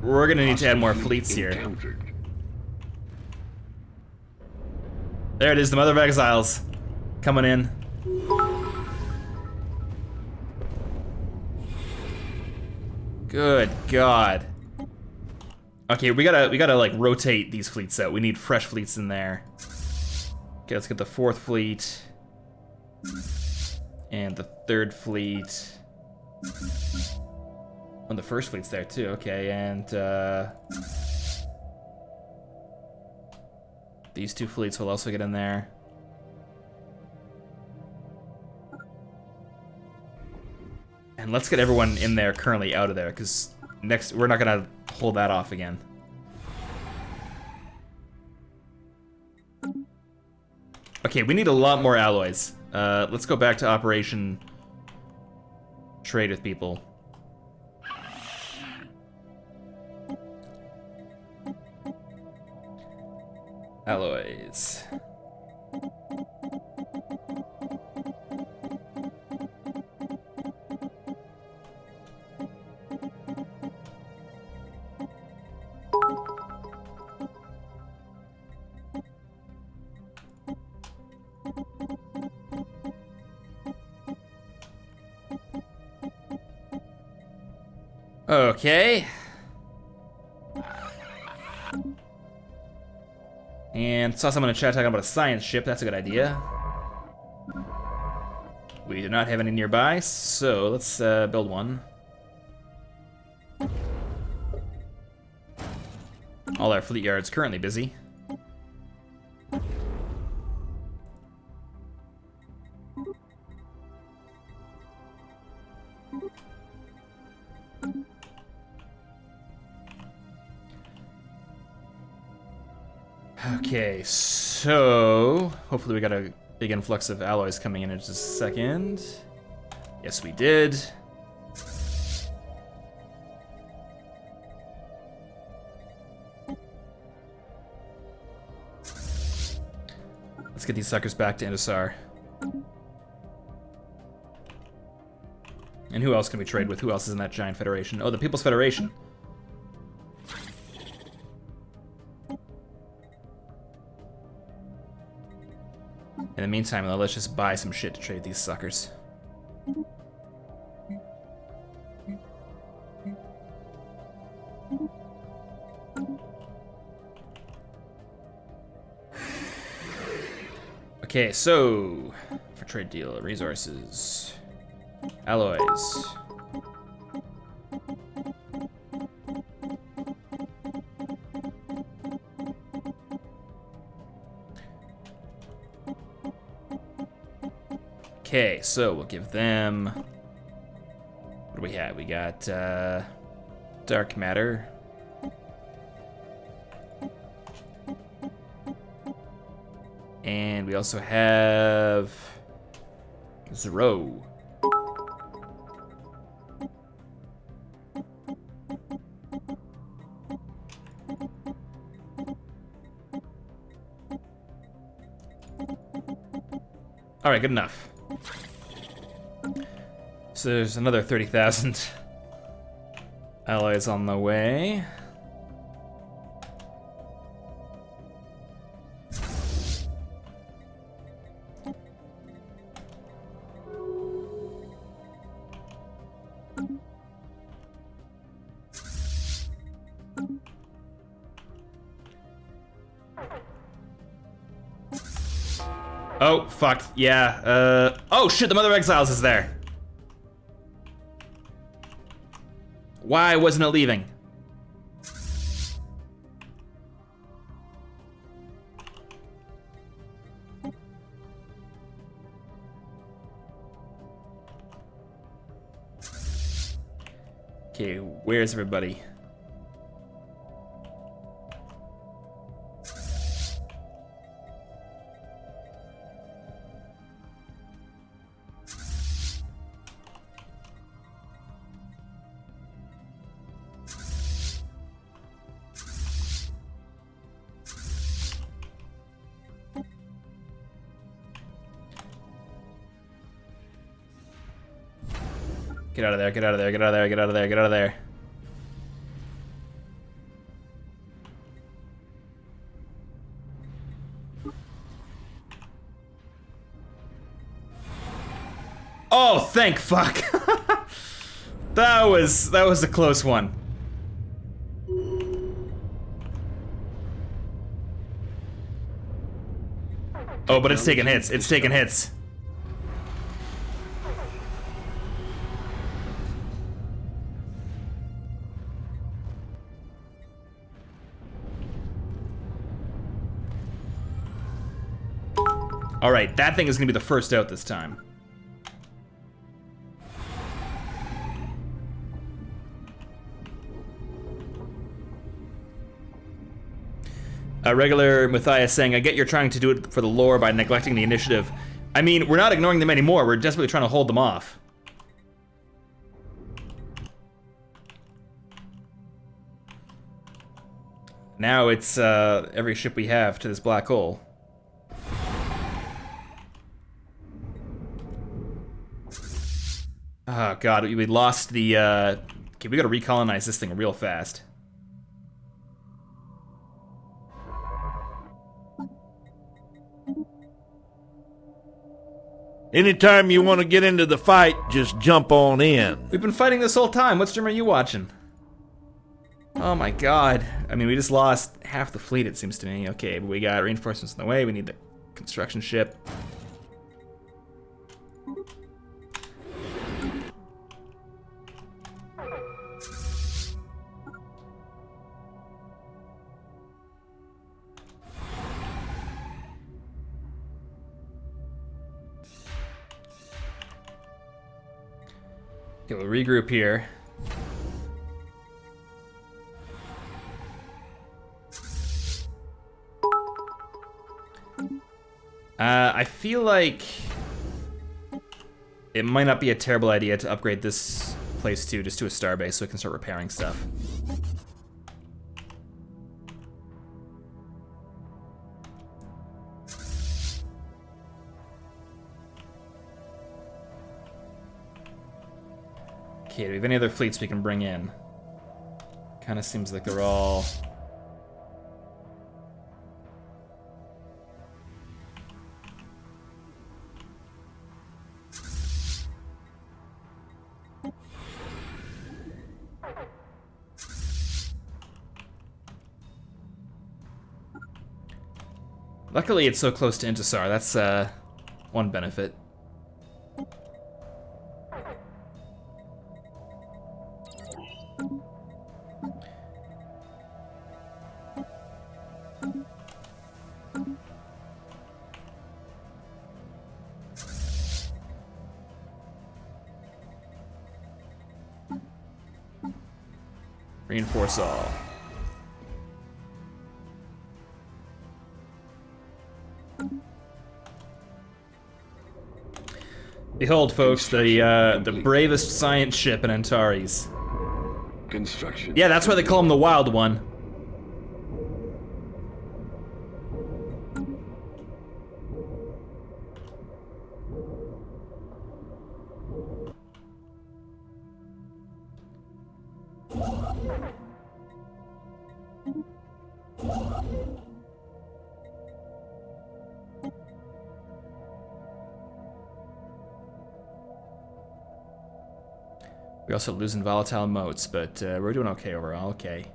We're gonna need to add more fleets here. There it is, the Mother of Exiles coming in. Good God. Okay, we gotta like rotate these fleets out. We need fresh fleets in there. Okay, let's get the 4th fleet and the 3rd fleet. Oh, the 1st fleet's there too, okay, and these 2 fleets will also get in there. And let's get everyone in there currently out of there, because next we're not gonna hold that off again. Okay, we need a lot more alloys. Let's go back to Operation Trade with People. Alloys. Okay. And saw someone in chat talking about a science ship. That's a good idea. We do not have any nearby, so let's build one. All our fleet yards currently busy. Okay, so hopefully we got a big influx of alloys coming in just a second. Yes, we did. Let's get these suckers back to Indosar. And who else can we trade with? Who else is in that giant federation? Oh, the People's Federation. In the meantime, though, let's just buy some shit to trade these suckers. Okay, so for trade deal, resources, alloys. Okay, so we'll give them. What do we have? We got dark matter. And we also have Zero. All right, good enough. So there's another 30,000 alloys on the way. Oh, fuck, yeah, oh shit, the Mother of Exiles is there. Why wasn't it leaving? Okay, where's everybody? Get out of there, get out of there, get out of there, get out of there, get out of there. Oh, thank fuck. That was a close one. Oh, but it's taking hits. It's taking hits. All right, that thing is gonna be the first out this time. Regular Matthias saying, I get you're trying to do it for the lore by neglecting the initiative. I mean, we're not ignoring them anymore. We're desperately trying to hold them off. Now it's every ship we have to this black hole. Oh god, we lost the, okay, we gotta recolonize this thing real fast. Anytime you want to get into the fight, just jump on in. We've been fighting this whole time. What stream are you watching? Oh my god. I mean, we just lost half the fleet, it seems to me. Okay, but we got reinforcements in the way. We need the construction ship. Okay, we'll regroup here. I feel like it might not be a terrible idea to upgrade this place too, just to a starbase, so we can start repairing stuff. Okay, do we have any other fleets we can bring in? Kind of seems like they're all... Luckily, it's so close to Intisar. That's one benefit. Reinforce all. Behold, folks, the bravest science ship in Antares. Construction. Yeah, that's why they call him the Wild One. We're also losing volatile motes, but we're doing okay overall. Okay.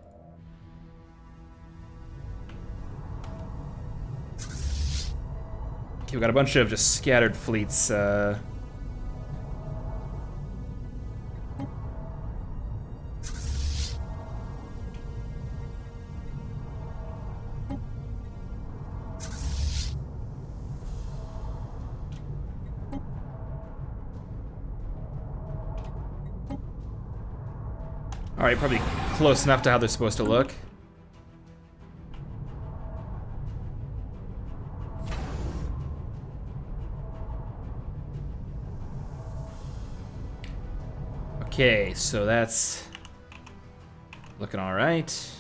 Okay, we got a bunch of just scattered fleets. Alright, probably close enough to how they're supposed to look. Okay, so that's looking alright.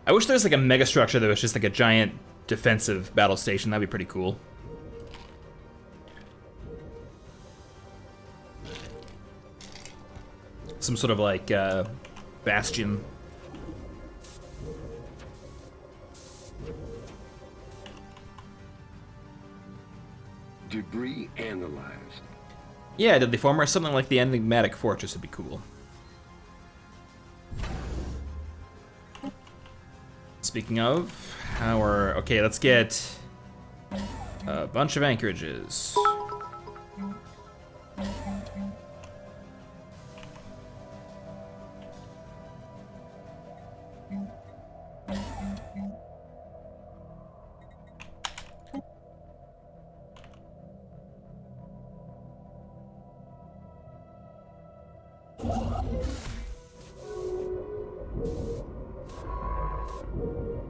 I wish there was like a mega structure that was just like a giant defensive battle station. That'd be pretty cool. Some sort of like bastion. Debris analyzed. Yeah, did they form or something like the enigmatic fortress would be cool. Speaking of, how are... Okay, let's get a bunch of anchorages.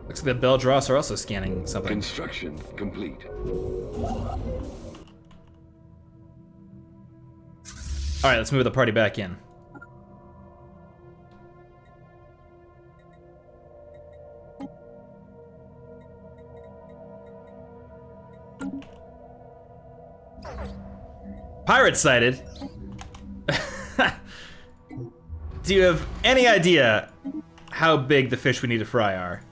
Looks like the Beldross are also scanning something. Construction complete. Alright, let's move the party back in. Pirate sighted? Do you have any idea how big the fish we need to fry are?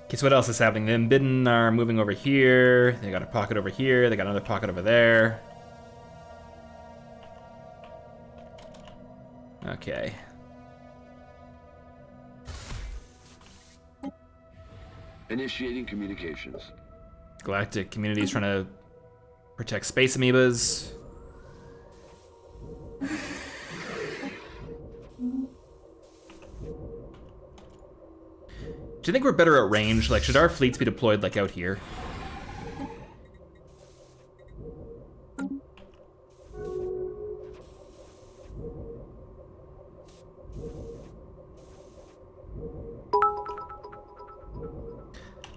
Okay, so what else is happening? The Unbidden are moving over here. They got a pocket over here. They got another pocket over there. Okay. Initiating communications. Galactic community is trying to protect space amoebas. Do you think we're better at range? Like, should our fleets be deployed, like, out here?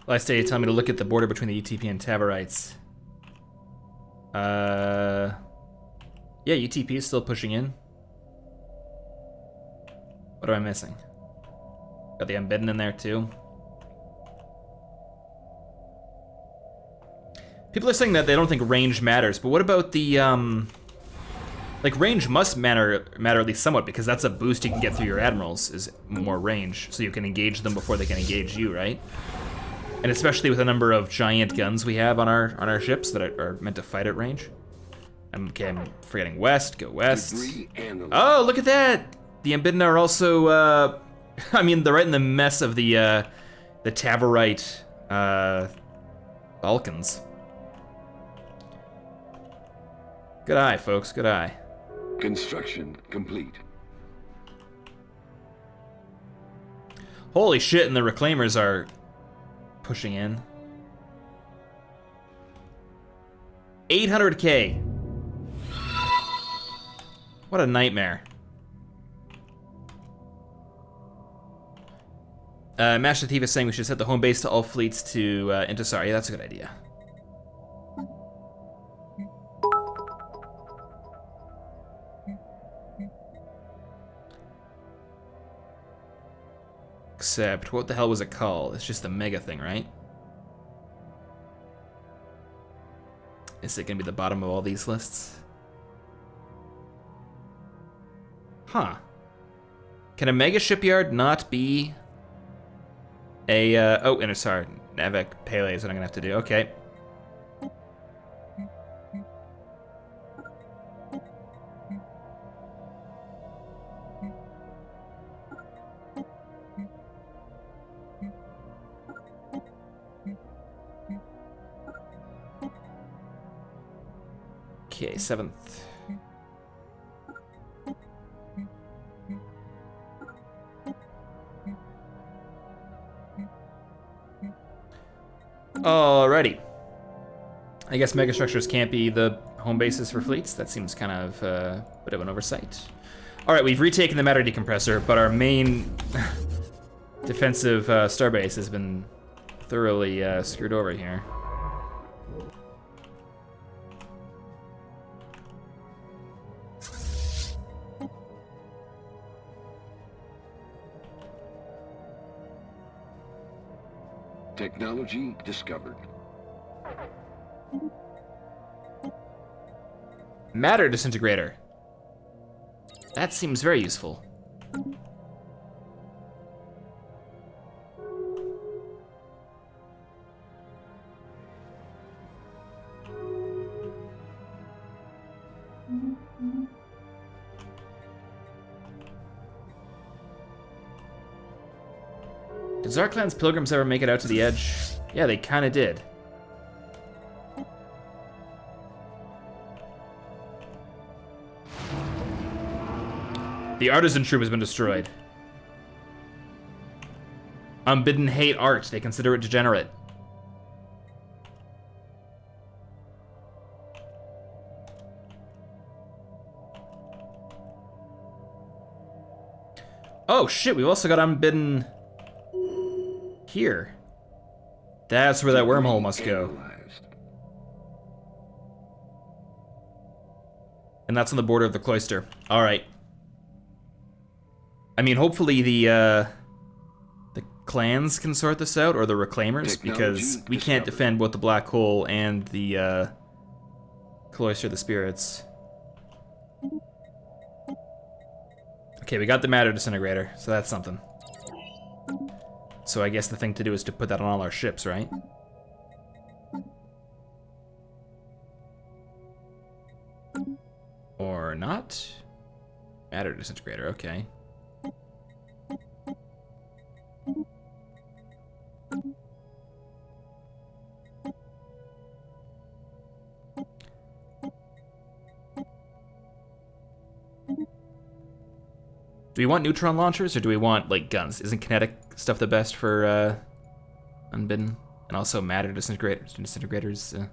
Last day, telling me to look at the border between the UTP and Tavarites. Yeah, UTP is still pushing in. What am I missing? Got the Unbidden in there too. People are saying that they don't think range matters, but what about the like range must matter at least somewhat, because that's a boost you can get through your admirals, is more range, so you can engage them before they can engage you, right? And especially with the number of giant guns we have on our ships that are meant to fight at range. Okay, I'm forgetting west. Go west. Oh, look at that! The Unbidden are also, I mean, they're right in the mess of the Tavarite Balkans. Good eye, folks. Good eye. Construction complete. Holy shit! And the Reclaimers are pushing in. 800K. What a nightmare. Master Thief is saying we should set the home base to all fleets to Intisar. Yeah, that's a good idea. Except, what the hell was it called? It's just the mega thing, right? Is it gonna be the bottom of all these lists? Huh. Can a mega shipyard not be a, oh, Intisar, Navek Pele is what I'm gonna have to do, okay. Okay, 7th. Alrighty. I guess megastructures can't be the home bases for fleets. That seems kind of a bit of an oversight. Alright, we've retaken the matter decompressor, but our main defensive starbase has been thoroughly screwed over here. Technology discovered. Matter disintegrator. That seems very useful. Did Zarklan's pilgrims ever make it out to the edge? Yeah, they kinda did. The artisan troop has been destroyed. Unbidden hate art. They consider it degenerate. Oh shit, we've also got Unbidden here. That's where that wormhole must go. And that's on the border of the cloister. Alright. I mean, hopefully the clans can sort this out, or the Reclaimers, because we can't defend both the Black Hole and the Cloister of the Spirits. Okay, we got the Matter Disintegrator, so that's something. So I guess the thing to do is to put that on all our ships, right? Or not? Matter Disintegrator, okay. Do we want neutron launchers, or do we want, like, guns? Isn't kinetic stuff the best for, Unbidden? And also matter disintegrators,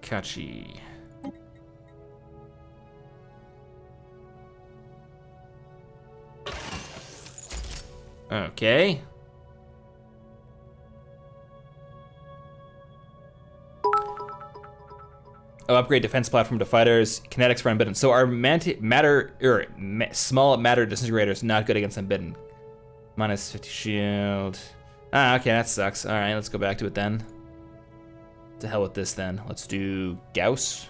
Kachi. Okay. Oh, upgrade defense platform to fighters. Kinetics for Unbidden. So our small matter disintegrator is not good against Unbidden. Minus 50 shield. Ah, okay, that sucks. All right, let's go back to it then. To hell with this then. Let's do Gauss.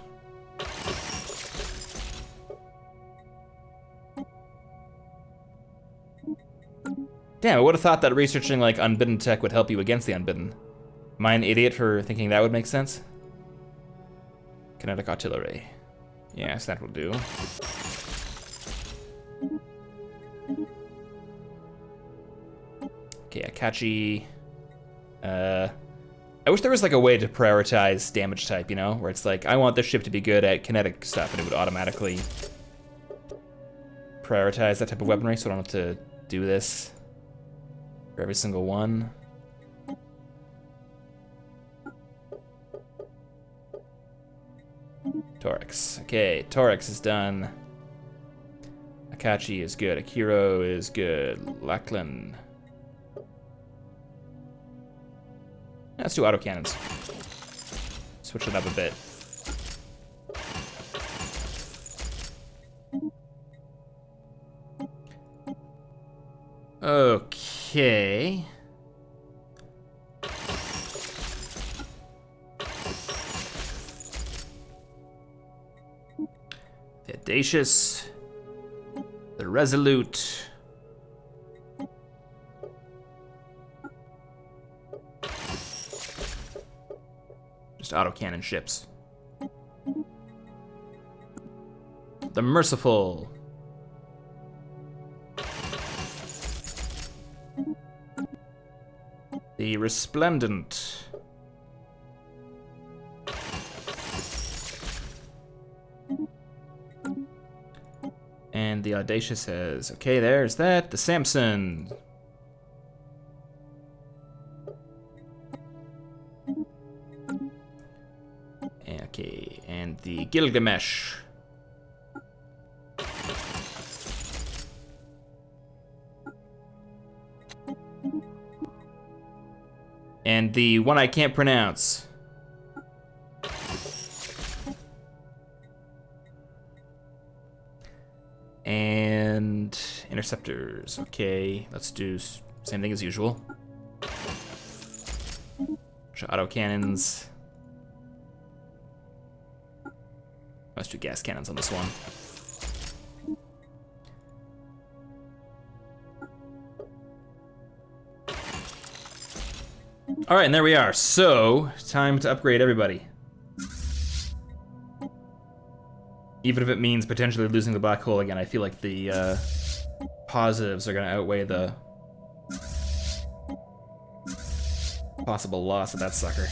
Damn, I would have thought that researching like Unbidden tech would help you against the Unbidden. Am I an idiot for thinking that would make sense? Kinetic artillery. Yes, that will do. Okay, Akachi. I wish there was like a way to prioritize damage type, you know? Where it's like, I want this ship to be good at kinetic stuff, and it would automatically prioritize that type of weaponry, so I don't have to do this for every single one. Torx. Okay, Torx is done. Akachi is good. Akiro is good. Lachlan. Let's do autocannons. Switch it up a bit. Okay. The Audacious. The Resolute. Just autocannon ships. The Merciful. The Resplendent. And the Audacious has, okay, there's that. The Samson. Okay, and the Gilgamesh. And the one I can't pronounce. And interceptors. Okay, let's do same thing as usual. Autocannons. Let's do gas cannons on this one. All right, and there we are. So, time to upgrade everybody. Even if it means potentially losing the black hole again, I feel like the positives are gonna outweigh the possible loss of that sucker.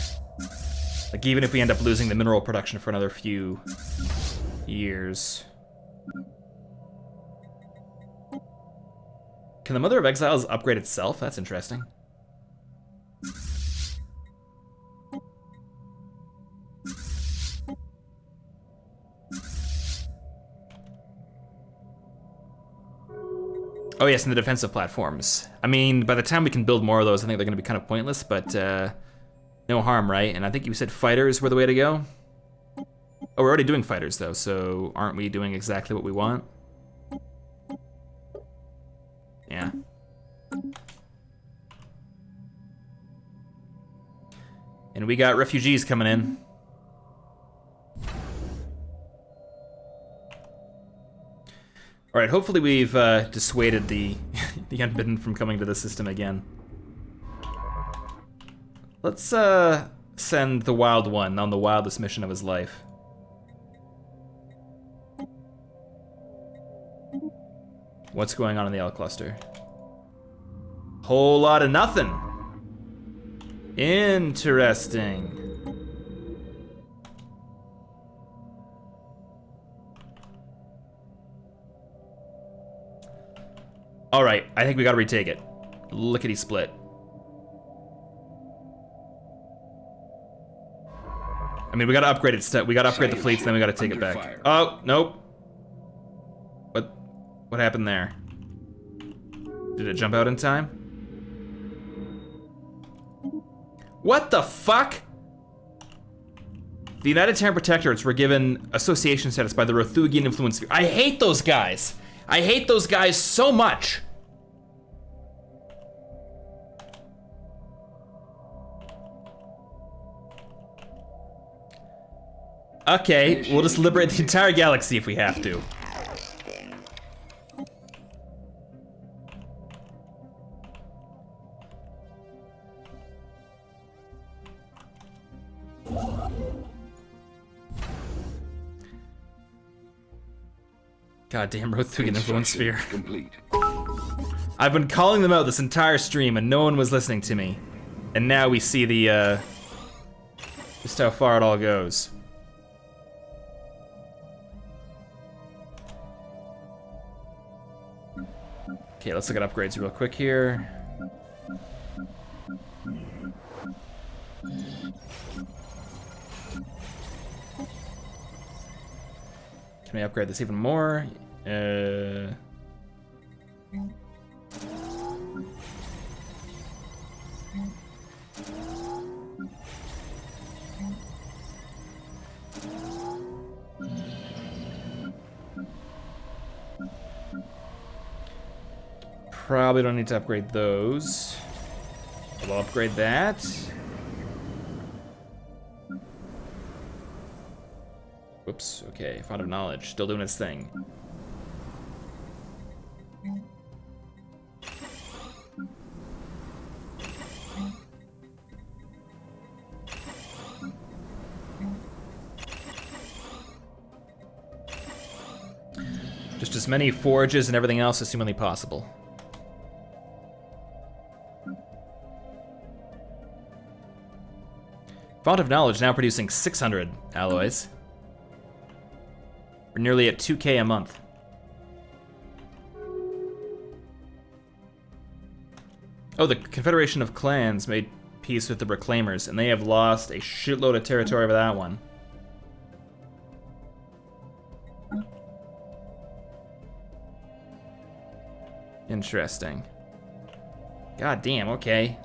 Like, even if we end up losing the mineral production for another few years. Can the Mother of Exiles upgrade itself? That's interesting. Oh yes, and the defensive platforms. I mean, by the time we can build more of those, I think they're gonna be kind of pointless, but no harm, right? And I think you said fighters were the way to go? Oh, we're already doing fighters though, so aren't we doing exactly what we want? Yeah. And we got refugees coming in. All right, hopefully we've dissuaded the the Unbidden from coming to the system again. Let's send the Wild One on the wildest mission of his life. What's going on in the L cluster? Whole lot of nothing. Interesting. All right, I think we gotta retake it. Lickety split. I mean, we gotta upgrade it. We gotta upgrade the fleets, then we gotta take it back. Fire. Oh, nope. What happened there? Did it jump out in time? What the fuck? The United Terran Protectorates were given association status by the Rothugian influence sphere. I hate those guys. I hate those guys so much. Okay, we'll just liberate the entire galaxy if we have to. Goddamn Rothugian influence sphere. Complete. I've been calling them out this entire stream and no one was listening to me. And now we see the, just how far it all goes. Okay, let's look at upgrades real quick here. Can we upgrade this even more? Probably don't need to upgrade those. We'll upgrade that. Whoops, okay, Font of Knowledge, still doing its thing. Just as many forges and everything else as humanly possible. Font of Knowledge now producing 600 alloys. We're nearly at 2K a month. Oh, the Confederation of Clans made peace with the Reclaimers, and they have lost a shitload of territory over that one. Interesting. God damn, okay.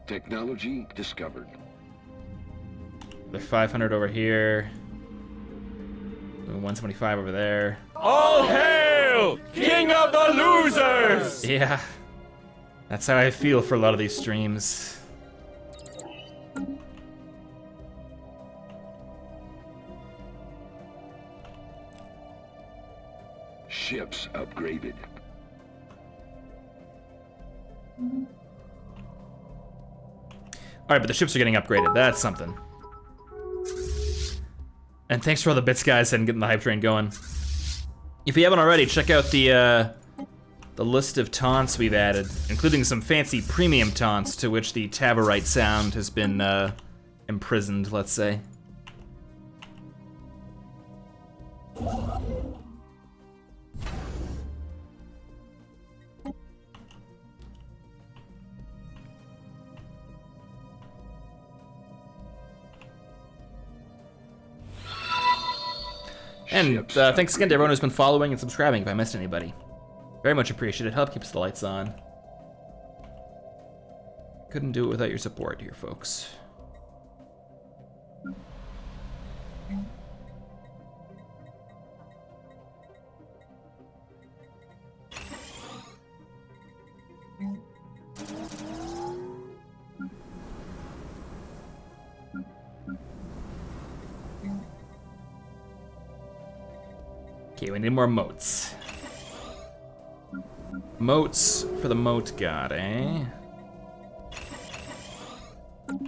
Technology discovered. They're 500 over here. 175 over there. All hail, King of the Losers! Yeah. That's how I feel for a lot of these streams. Ships upgraded. Alright, but the ships are getting upgraded. That's something. And thanks for all the bits, guys, and getting the hype train going. If you haven't already, check out the list of taunts we've added, including some fancy premium taunts to which the Tavarite sound has been imprisoned, let's say. And thanks again to everyone who's been following and subscribing if I missed anybody. Very much appreciated. Help keeps the lights on. Couldn't do it without your support here, folks. Okay, we need more moats. Moats for the moat god, eh?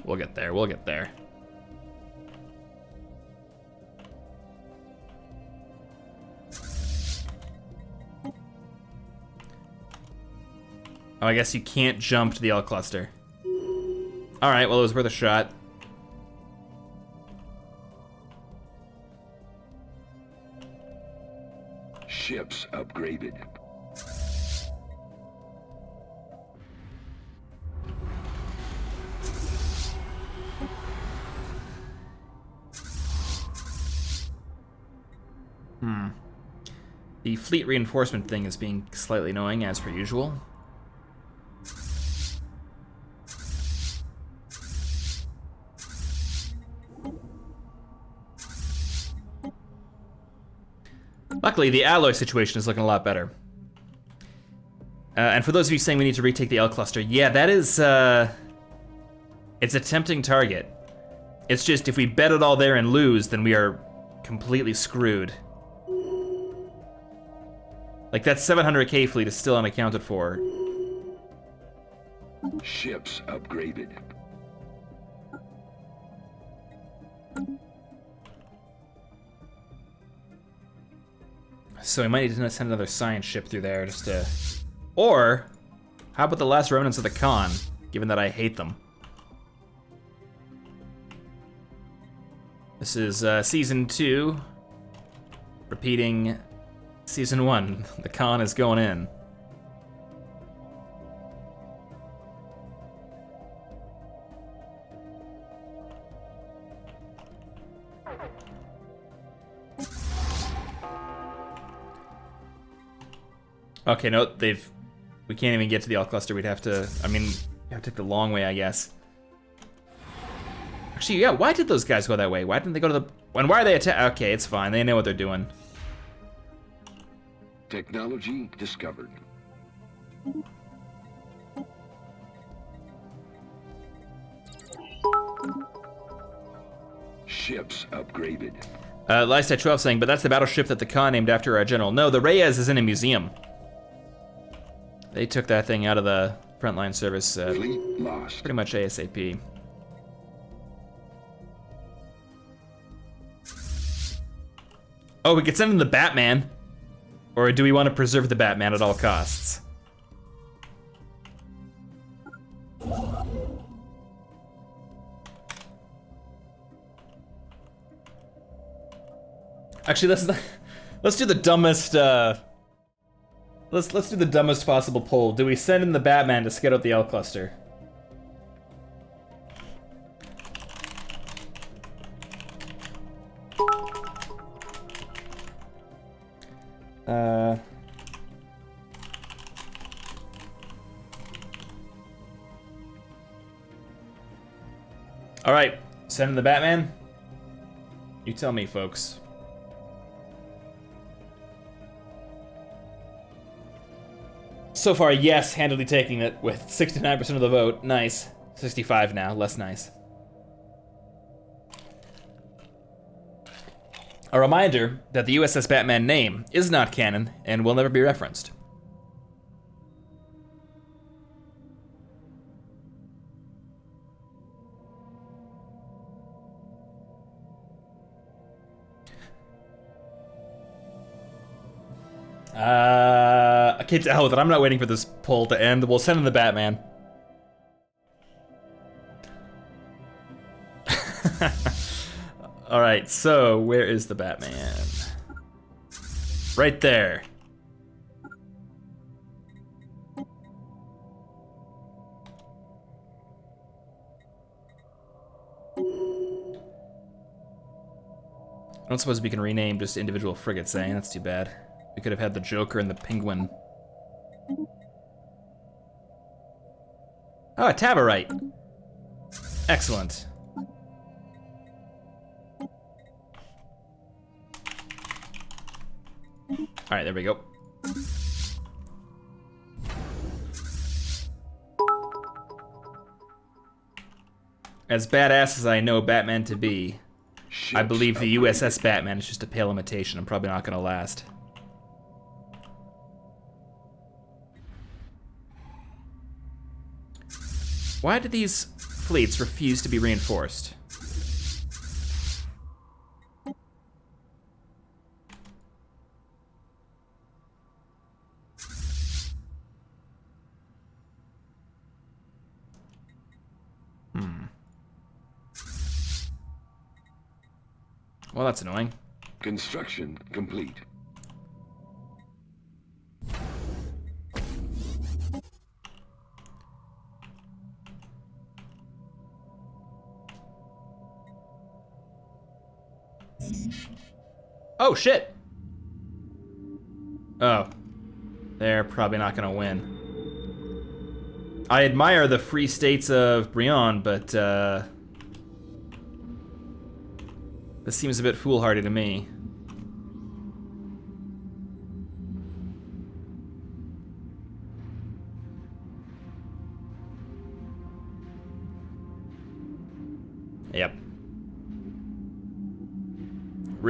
We'll get there, we'll get there. Oh, I guess you can't jump to the L cluster. Alright, well, it was worth a shot. Ships upgraded. The fleet reinforcement thing is being slightly annoying, as per usual. Luckily, the alloy situation is looking a lot better. And for those of you saying we need to retake the L cluster, yeah, that is, it's a tempting target. It's just, if we bet it all there and lose, then we are completely screwed. Like, that 700K fleet is still unaccounted for. Ships upgraded. So we might need to send another science ship through there just to... Or, how about the last remnants of the Khan, given that I hate them? This is Season 2, repeating Season 1. The Khan is going in. Okay, no, we can't even get to the L cluster. We'd have to, I mean, we have to take the long way, I guess. Actually, yeah, why did those guys go that way? Why didn't they go to the, and why are they attack? Okay, it's fine, they know what they're doing. Technology discovered. Ships upgraded. Lystat 12 saying, but that's the battleship that the Khan named after our general. No, the Reyes is in a museum. They took that thing out of the frontline service Fleet lost. pretty much ASAP. Oh, we could send in the Batman. Or do we want to preserve the Batman at all costs? Actually, let's do the dumbest let's do the dumbest possible poll. Do we send in the Batman to scout out the L cluster? All right, send in the Batman. You tell me, folks. So far, yes, handily taking it with 69% of the vote. Nice. 65 now, less nice. A reminder that the USS Batman name is not canon and will never be referenced. Okay, to hell with it. I'm not waiting for this poll to end. We'll send in the Batman. All right, so where is the Batman? Right there. I don't suppose we can rename just individual frigates, eh? That's too bad. We could have had the Joker and the Penguin. Oh, a Tabarite. Excellent. All right, there we go. As badass as I know Batman to be, I believe the USS Batman is just a pale imitation. I'm probably not gonna last. Why do these fleets refuse to be reinforced? Well, that's annoying. Construction complete. Oh, shit! Oh. They're probably not gonna win. I admire the free states of Brion, but, this seems a bit foolhardy to me.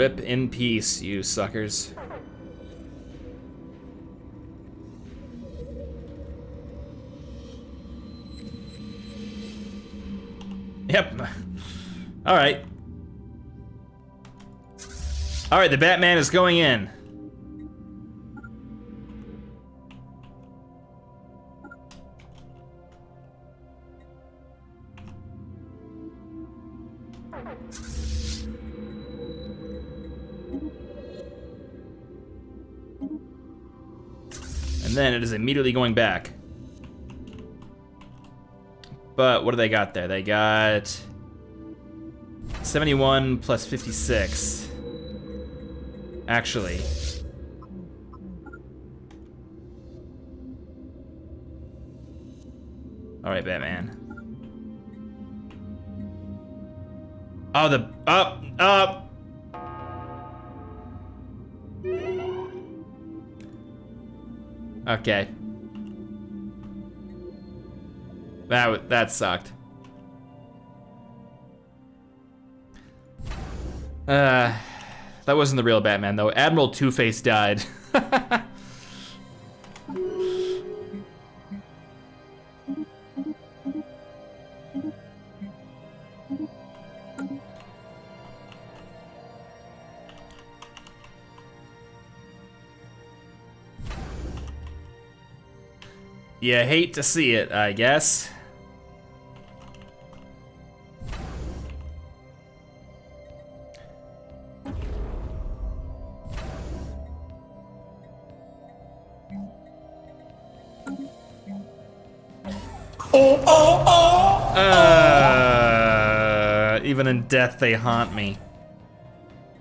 Rip in peace, you suckers. Yep. All right. All right, the Batman is going in. And then it is immediately going back. But what do they got there? They got 71 plus 56. Actually. All right, Batman. Oh, the up. Okay. That sucked. That wasn't the real Batman though. Admiral Two-Face died. You hate to see it, I guess. Even in death, they haunt me.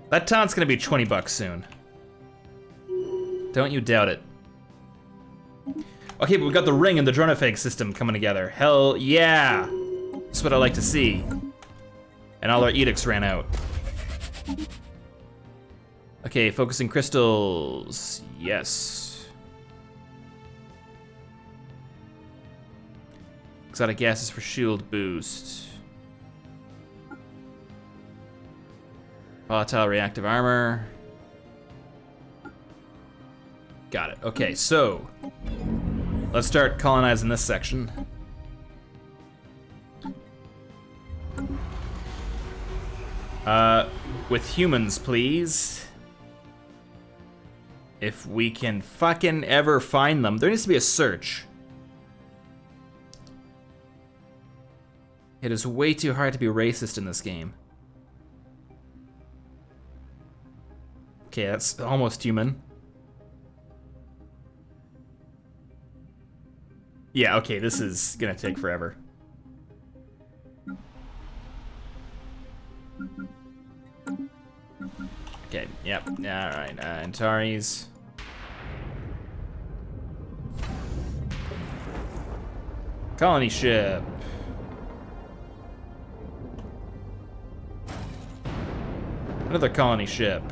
That taunt's gonna be 20 bucks soon. Don't you doubt it. Okay, but we got the ring and the Dronefag system coming together. Hell yeah! That's what I like to see. And all our edicts ran out. Okay, focusing crystals. Yes. Exotic gases for shield boost. Volatile reactive armor. Got it. Okay, so let's start colonizing this section. With humans, please. If we can fucking ever find them. There needs to be a search. It is way too hard to be racist in this game. Okay, that's almost human. Yeah, okay, this is gonna take forever. Okay, yep, alright, Antares. Colony ship. Another colony ship.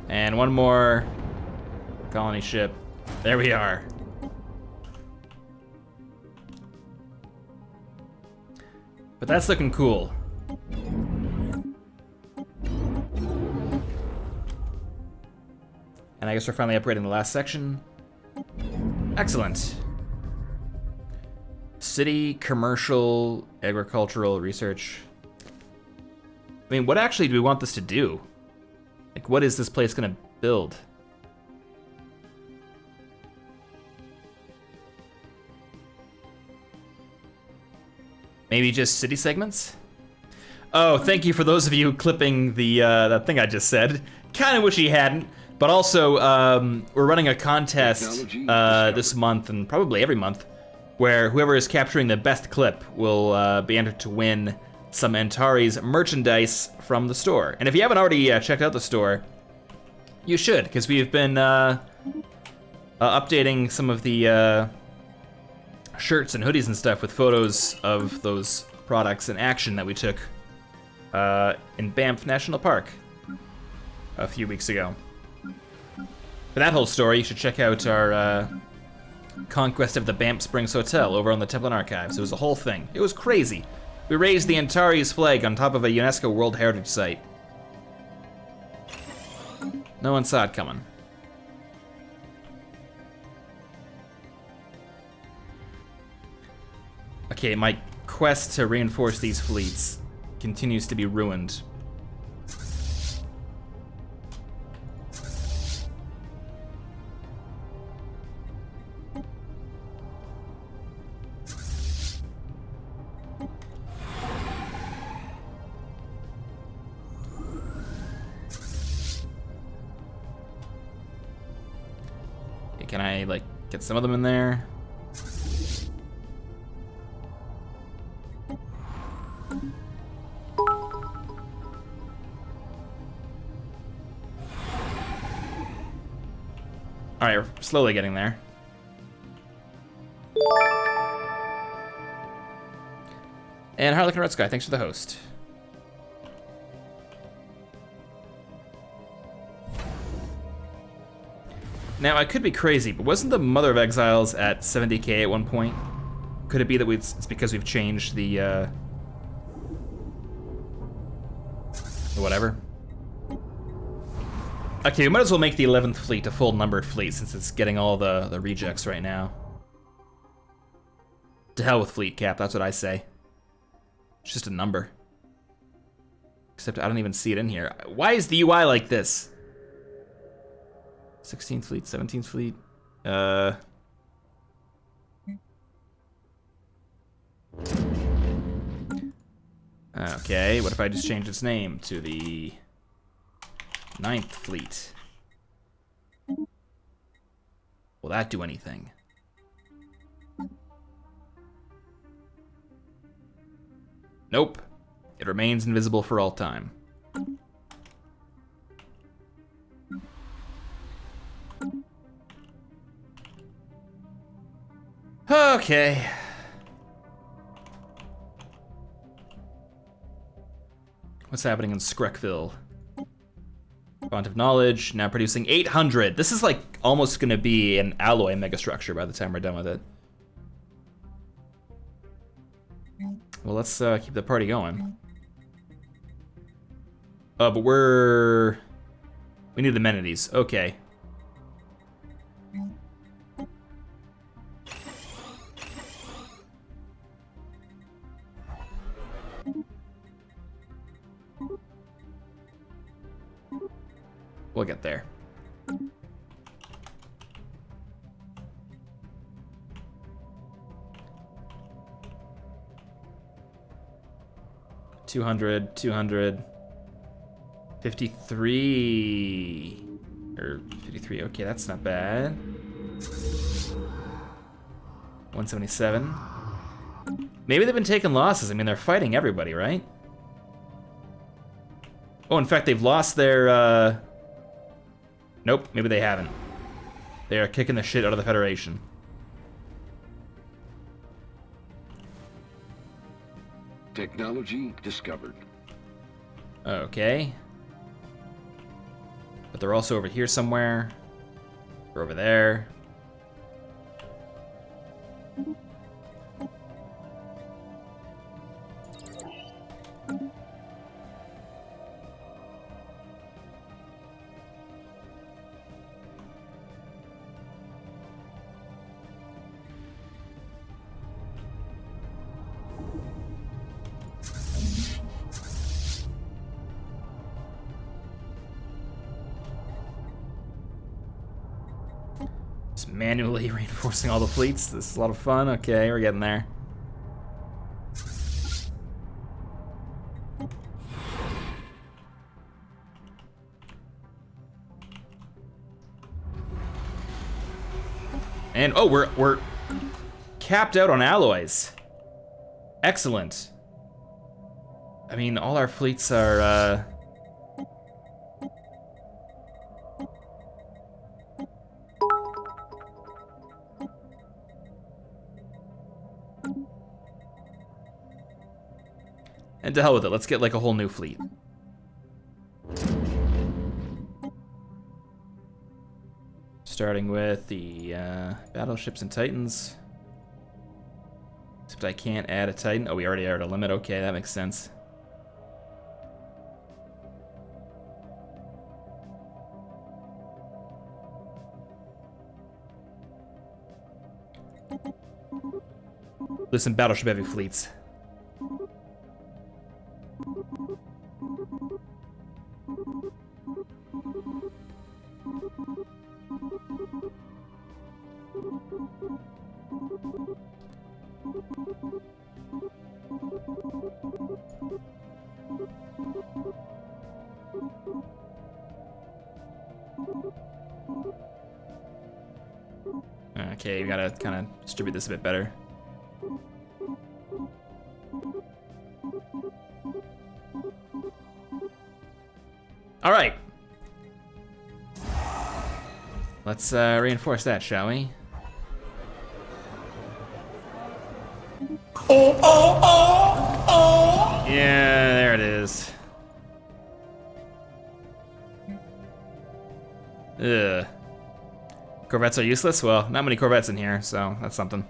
And one more colony ship. There we are. But that's looking cool. And I guess we're finally upgrading the last section. Excellent. City, commercial, agricultural, research. I mean, what actually do we want this to do? Like, what is this place gonna build? Maybe just city segments? Oh, thank you for those of you clipping the that thing I just said. Kind of wish he hadn't, but also we're running a contest this month and probably every month, where whoever is capturing the best clip will be entered to win some Antares merchandise from the store. And if you haven't already checked out the store, you should, because we've been updating some of the shirts and hoodies and stuff with photos of those products in action that we took in Banff National Park a few weeks ago. For that whole story, you should check out our conquest of the Banff Springs Hotel over on the Templin Archives. It was a whole thing. It was crazy. We raised the Antares flag on top of a UNESCO World Heritage Site. No one saw it coming. Okay, my quest to reinforce these fleets continues to be ruined. Okay, can I, like, get some of them in there? Alright, we're slowly getting there. And Harlequin Red Sky, thanks for the host. Now, I could be crazy, but wasn't the Mother of Exiles at 70k at one point? Could it be that it's because we've changed the whatever? Okay, we might as well make the 11th fleet a full numbered fleet since it's getting all the rejects right now. To hell with fleet cap, that's what I say. It's just a number. Except I don't even see it in here. Why is the UI like this? 16th fleet, 17th fleet. Okay, what if I just change its name to the 9th fleet? Will that do anything? Nope. It remains invisible for all time. Okay. What's happening in Skrekville? Font of Knowledge, now producing 800. This is like almost gonna be an alloy megastructure by the time we're done with it. Well, let's keep the party going. Oh, but we need amenities. Okay. We'll get there. $200, 53, or 53, okay, that's not bad. 177. Maybe they've been taking losses. I mean, they're fighting everybody, right? Oh, in fact, they've lost their, Nope, maybe they haven't. They are kicking the shit out of the Federation. Technology discovered. Okay. But they're also over here somewhere. Or over there. Manually reinforcing all the fleets. This is a lot of fun. Okay, we're getting there. And oh, we're capped out on alloys. Excellent. I mean, all our fleets are and to hell with it, let's get like a whole new fleet. Starting with the battleships and Titans. Except I can't add a Titan. Oh, we already are at a limit. Okay, that makes sense. Listen, battleship heavy fleets. Okay, we gotta kind of distribute this a bit better. All right. Let's reinforce that, shall we? Yeah, there it is. Ugh. Corvettes are useless? Well, not many Corvettes in here, so that's something.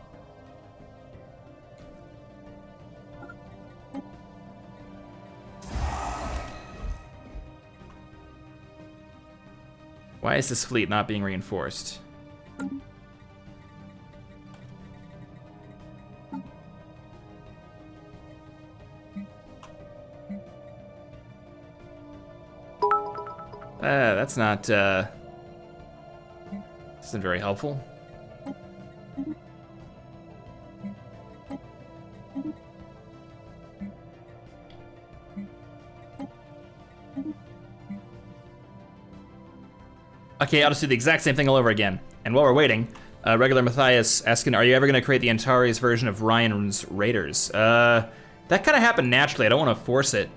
Why is this fleet not being reinforced? That's not, this isn't very helpful. Okay, I'll just do the exact same thing all over again. And while we're waiting, regular Matthias asking, are you ever going to create the Antares version of Ryan's Raiders? That kind of happened naturally. I don't want to force it.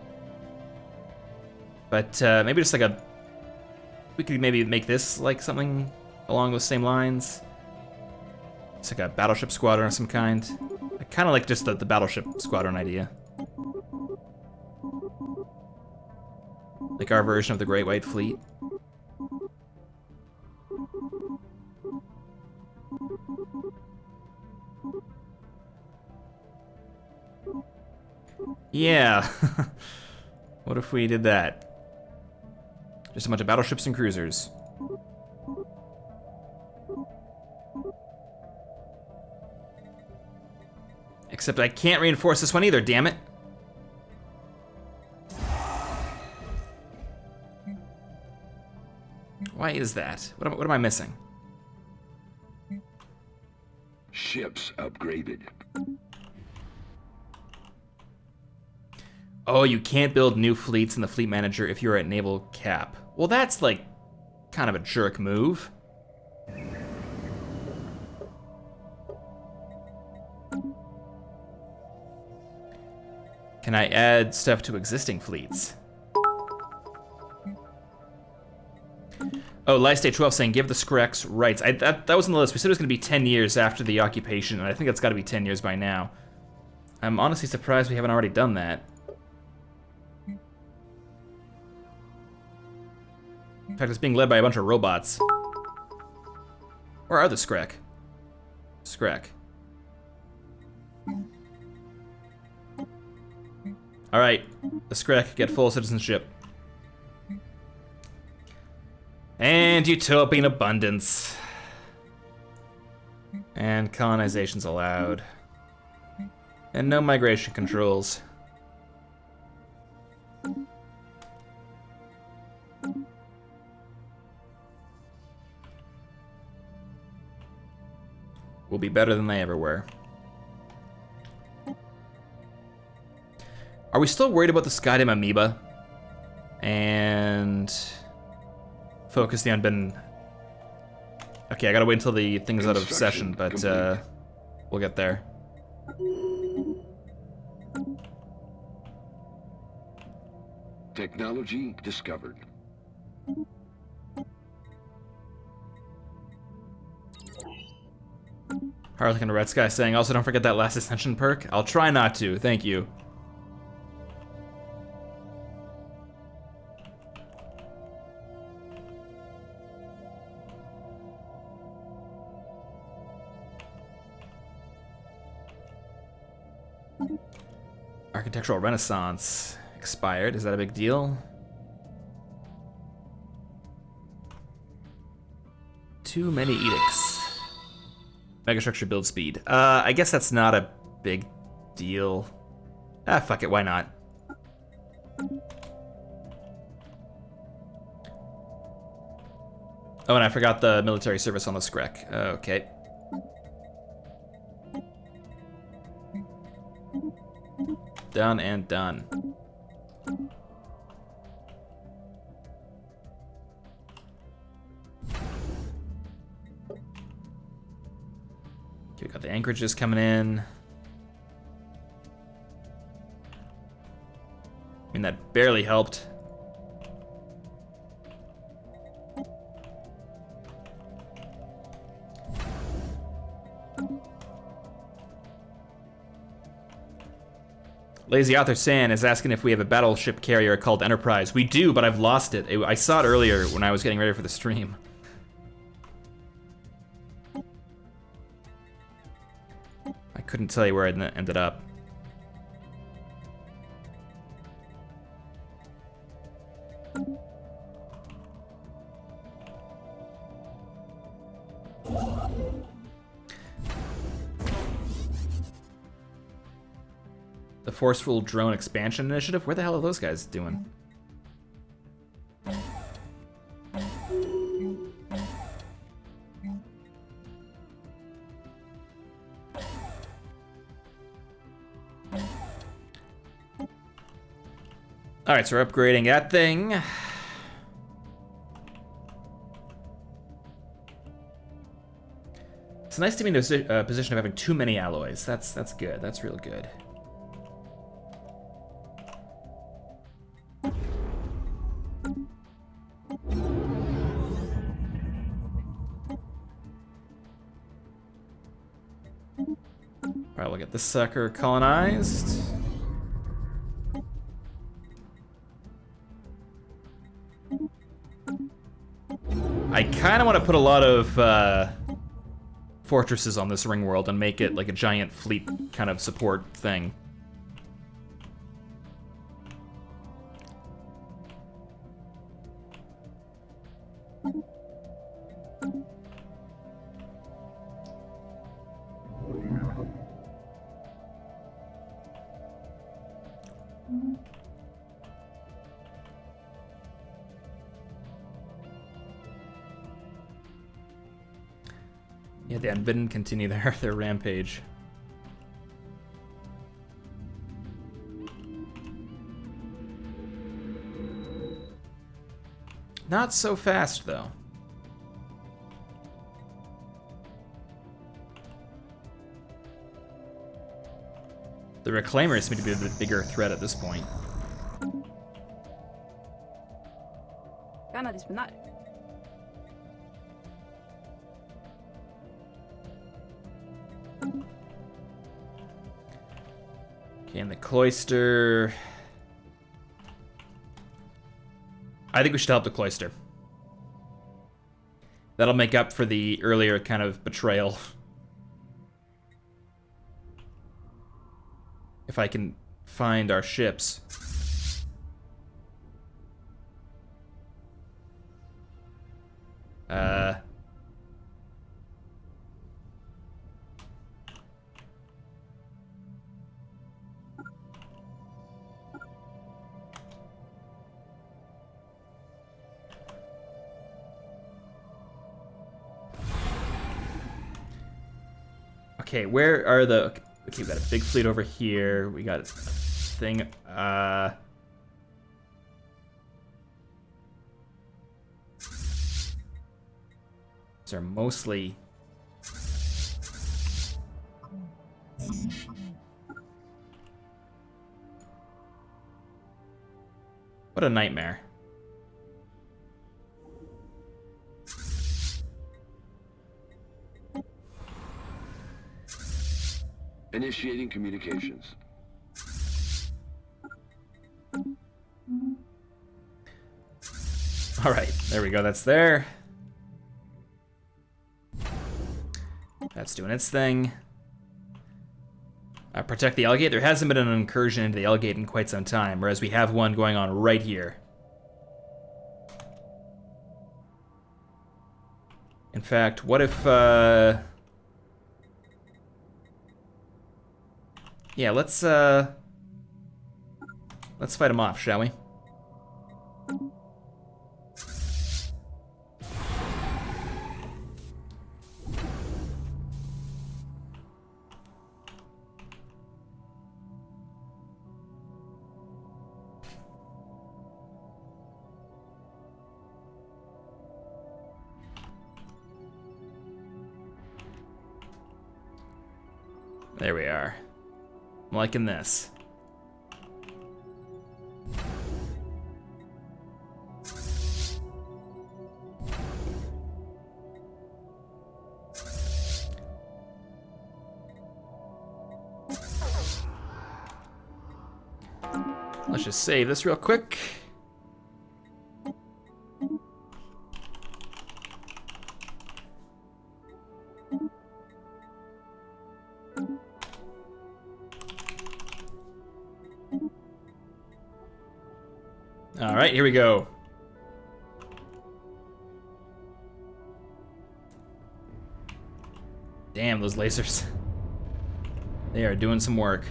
But maybe just like a... We could maybe make this like something along those same lines. It's like a battleship squadron of some kind. I kind of like just the battleship squadron idea. Like our version of the Great White Fleet. Yeah. What if we did that? Just a bunch of battleships and cruisers. Except I can't reinforce this one either, damn it. Why is that? What am I missing? Ships upgraded. Oh, you can't build new fleets in the fleet manager if you're at naval cap. Well, that's like kind of a jerk move. Can I add stuff to existing fleets? Oh, Lysday 12 saying, give the Skrex rights. That was on the list. We said it was going to be 10 years after the occupation, and I think it's got to be 10 years by now. I'm honestly surprised we haven't already done that. In fact, it's being led by a bunch of robots. Where are the Skrek? Skrek. Alright, the Skrek get full citizenship. And utopian abundance. And colonization's allowed. And no migration controls. Will be better than they ever were. Are we still worried about the Skydam amoeba? And focus the Unbidden. Okay, I gotta wait until the thing's out of session, but we'll get there. Technology discovered. Harlequin and Red Sky saying, also don't forget that last ascension perk. I'll try not to, thank you. Architectural Renaissance expired. Is that a big deal? Too many edicts. Megastructure build speed. I guess that's not a big deal. Ah, fuck it, why not? Oh, and I forgot the military service on the Skrek. Okay. Done and done. Okay, we got the anchorages coming in. I mean, that barely helped. Lazy Author San is asking if we have a battleship carrier called Enterprise. We do, but I've lost it. I saw it earlier when I was getting ready for the stream. I couldn't tell you where it ended up. The Forceful Drone Expansion Initiative? Where the hell are those guys doing? Alright, so we're upgrading that thing. It's nice to be in a position of having too many alloys. That's good. That's real good. Alright, we'll get this sucker colonized. I kind of want to put a lot of fortresses on this ring world and make it like a giant fleet kind of support thing. Yeah, the Unbidden continue their rampage. Not so fast, though. The Reclaimers seem to be the bigger threat at this point. Gana disciplinar. Okay, and the Cloister. I think we should help the Cloister. That'll make up for the earlier kind of betrayal. If I can find our ships. Okay, where are the... Okay, we got a big fleet over here. We got a thing... These are mostly... What a nightmare. Initiating communications. All right, there we go. That's there. That's doing its thing. protect the L-gate. There hasn't been an incursion into the L-gate in quite some time, whereas we have one going on right here. In fact, what if, yeah, let's fight him off, shall we? There we are. I'm liking this. Let's just save this real quick. All right, here we go. Damn, those lasers. They are doing some work.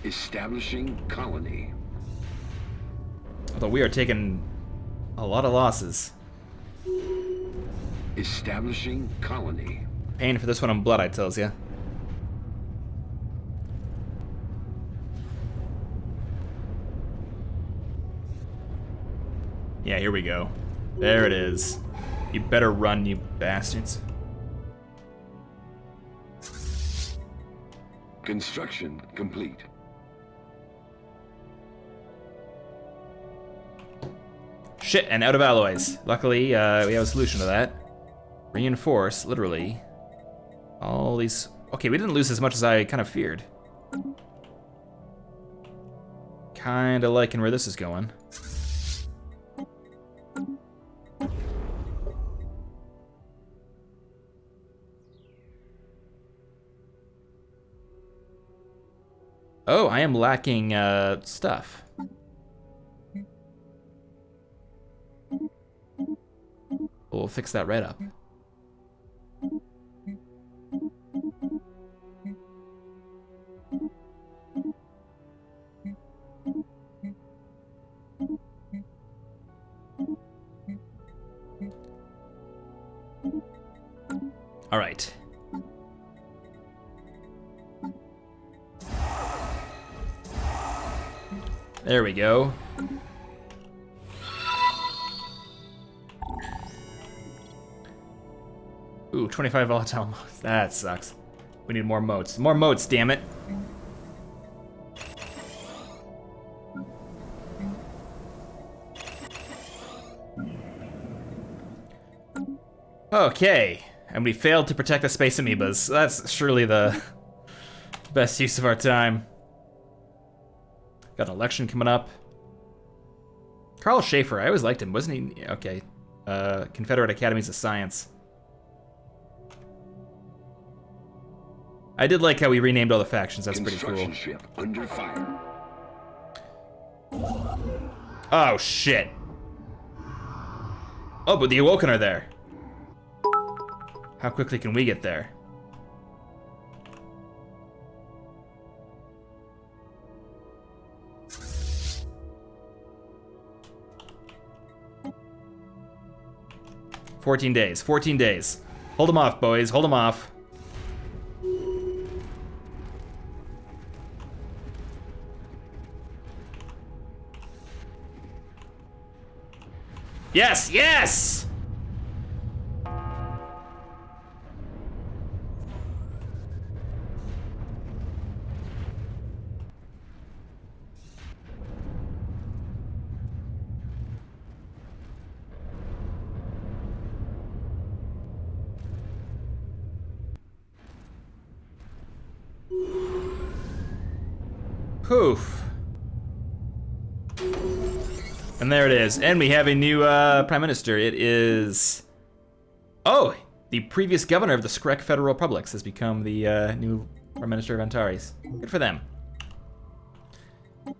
Establishing colony. Although we are taking a lot of losses. Establishing colony. Paying for this one in blood, I tells ya. Yeah, here we go. There it is. You better run, you bastards. Construction complete. Shit, and out of alloys. Luckily, we have a solution to that. Reinforce, literally, all these... Okay, we didn't lose as much as I kind of feared. Kinda liking where this is going. Oh, I am lacking stuff. We'll fix that right up. All right. There we go. Ooh, 25 volatile motes. That sucks. We need more motes. More motes, damn it. Okay, and we failed to protect the space amoebas. That's surely the best use of our time. Got an election coming up. Carl Schaefer, I always liked him, wasn't he? Okay. Confederate Academies of Science. I did like how we renamed all the factions. That's pretty cool. Construction ship under fire. Oh, shit. Oh, but the Awoken are there. How quickly can we get there? "14 days. 14 days. Hold them off, boys. Hold them off." Yes, yes! Poof. And there it is. And we have a new Prime Minister. It is... Oh, the previous governor of the Skrek Federal Republics has become the new Prime Minister of Antares. Good for them.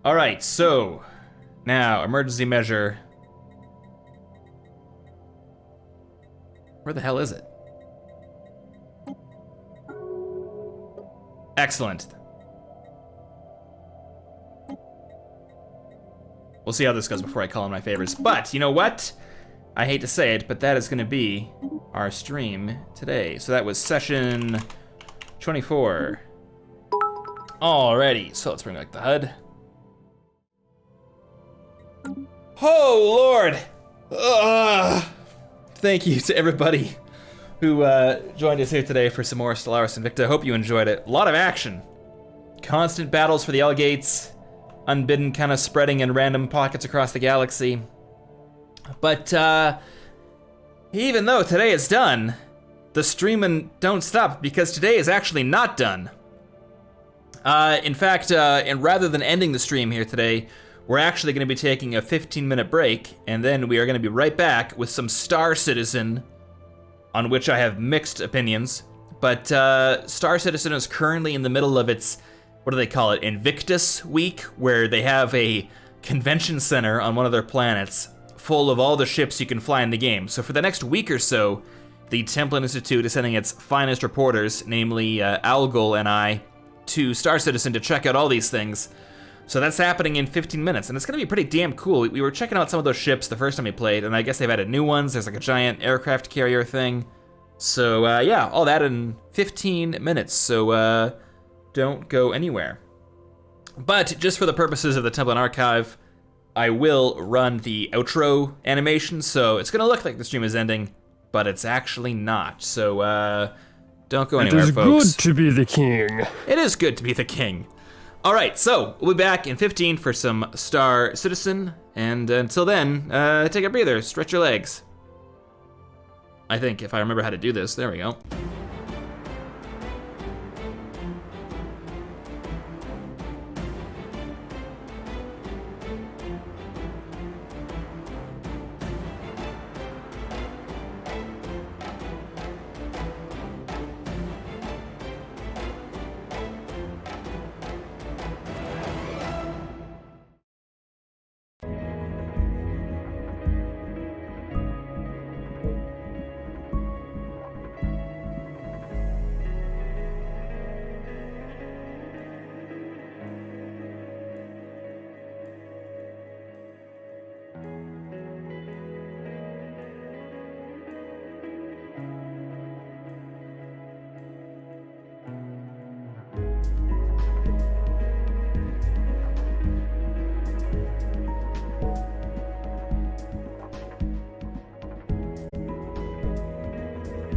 All right, so now emergency measure. Where the hell is it? Excellent. We'll see how this goes before I call in my favors. But you know what? I hate to say it, but that is going to be our stream today. So that was session 24. Alrighty, so let's bring back the HUD. Oh, Lord! Thank you to everybody who joined us here today for some more Stellaris Invicta. Hope you enjoyed it. A lot of action. Constant battles for the L-gates. Unbidden kind of spreading in random pockets across the galaxy. But even though today is done, the streaming don't stop, because today is actually not done. In fact, and rather than ending the stream here today, we're actually going to be taking a 15-minute break, and then we are going to be right back with some Star Citizen, on which I have mixed opinions. But Star Citizen is currently in the middle of its, what do they call it, Invictus Week, where they have a convention center on one of their planets full of all the ships you can fly in the game. So for the next week or so, the Templin Institute is sending its finest reporters, namely Algol and I, to Star Citizen to check out all these things. So that's happening in 15 minutes, and it's gonna be pretty damn cool. We were checking out some of those ships the first time we played, and I guess they've added new ones. There's like a giant aircraft carrier thing. So yeah, all that in 15 minutes, so don't go anywhere. But just for the purposes of the Templin Archive, I will run the outro animation, so it's gonna look like the stream is ending, but it's actually not. So don't go anywhere, folks. It is good to be the king. It is good to be the king. All right, so we'll be back in 15 for some Star Citizen, and until then, take a breather, stretch your legs. I think, if I remember how to do this. There we go.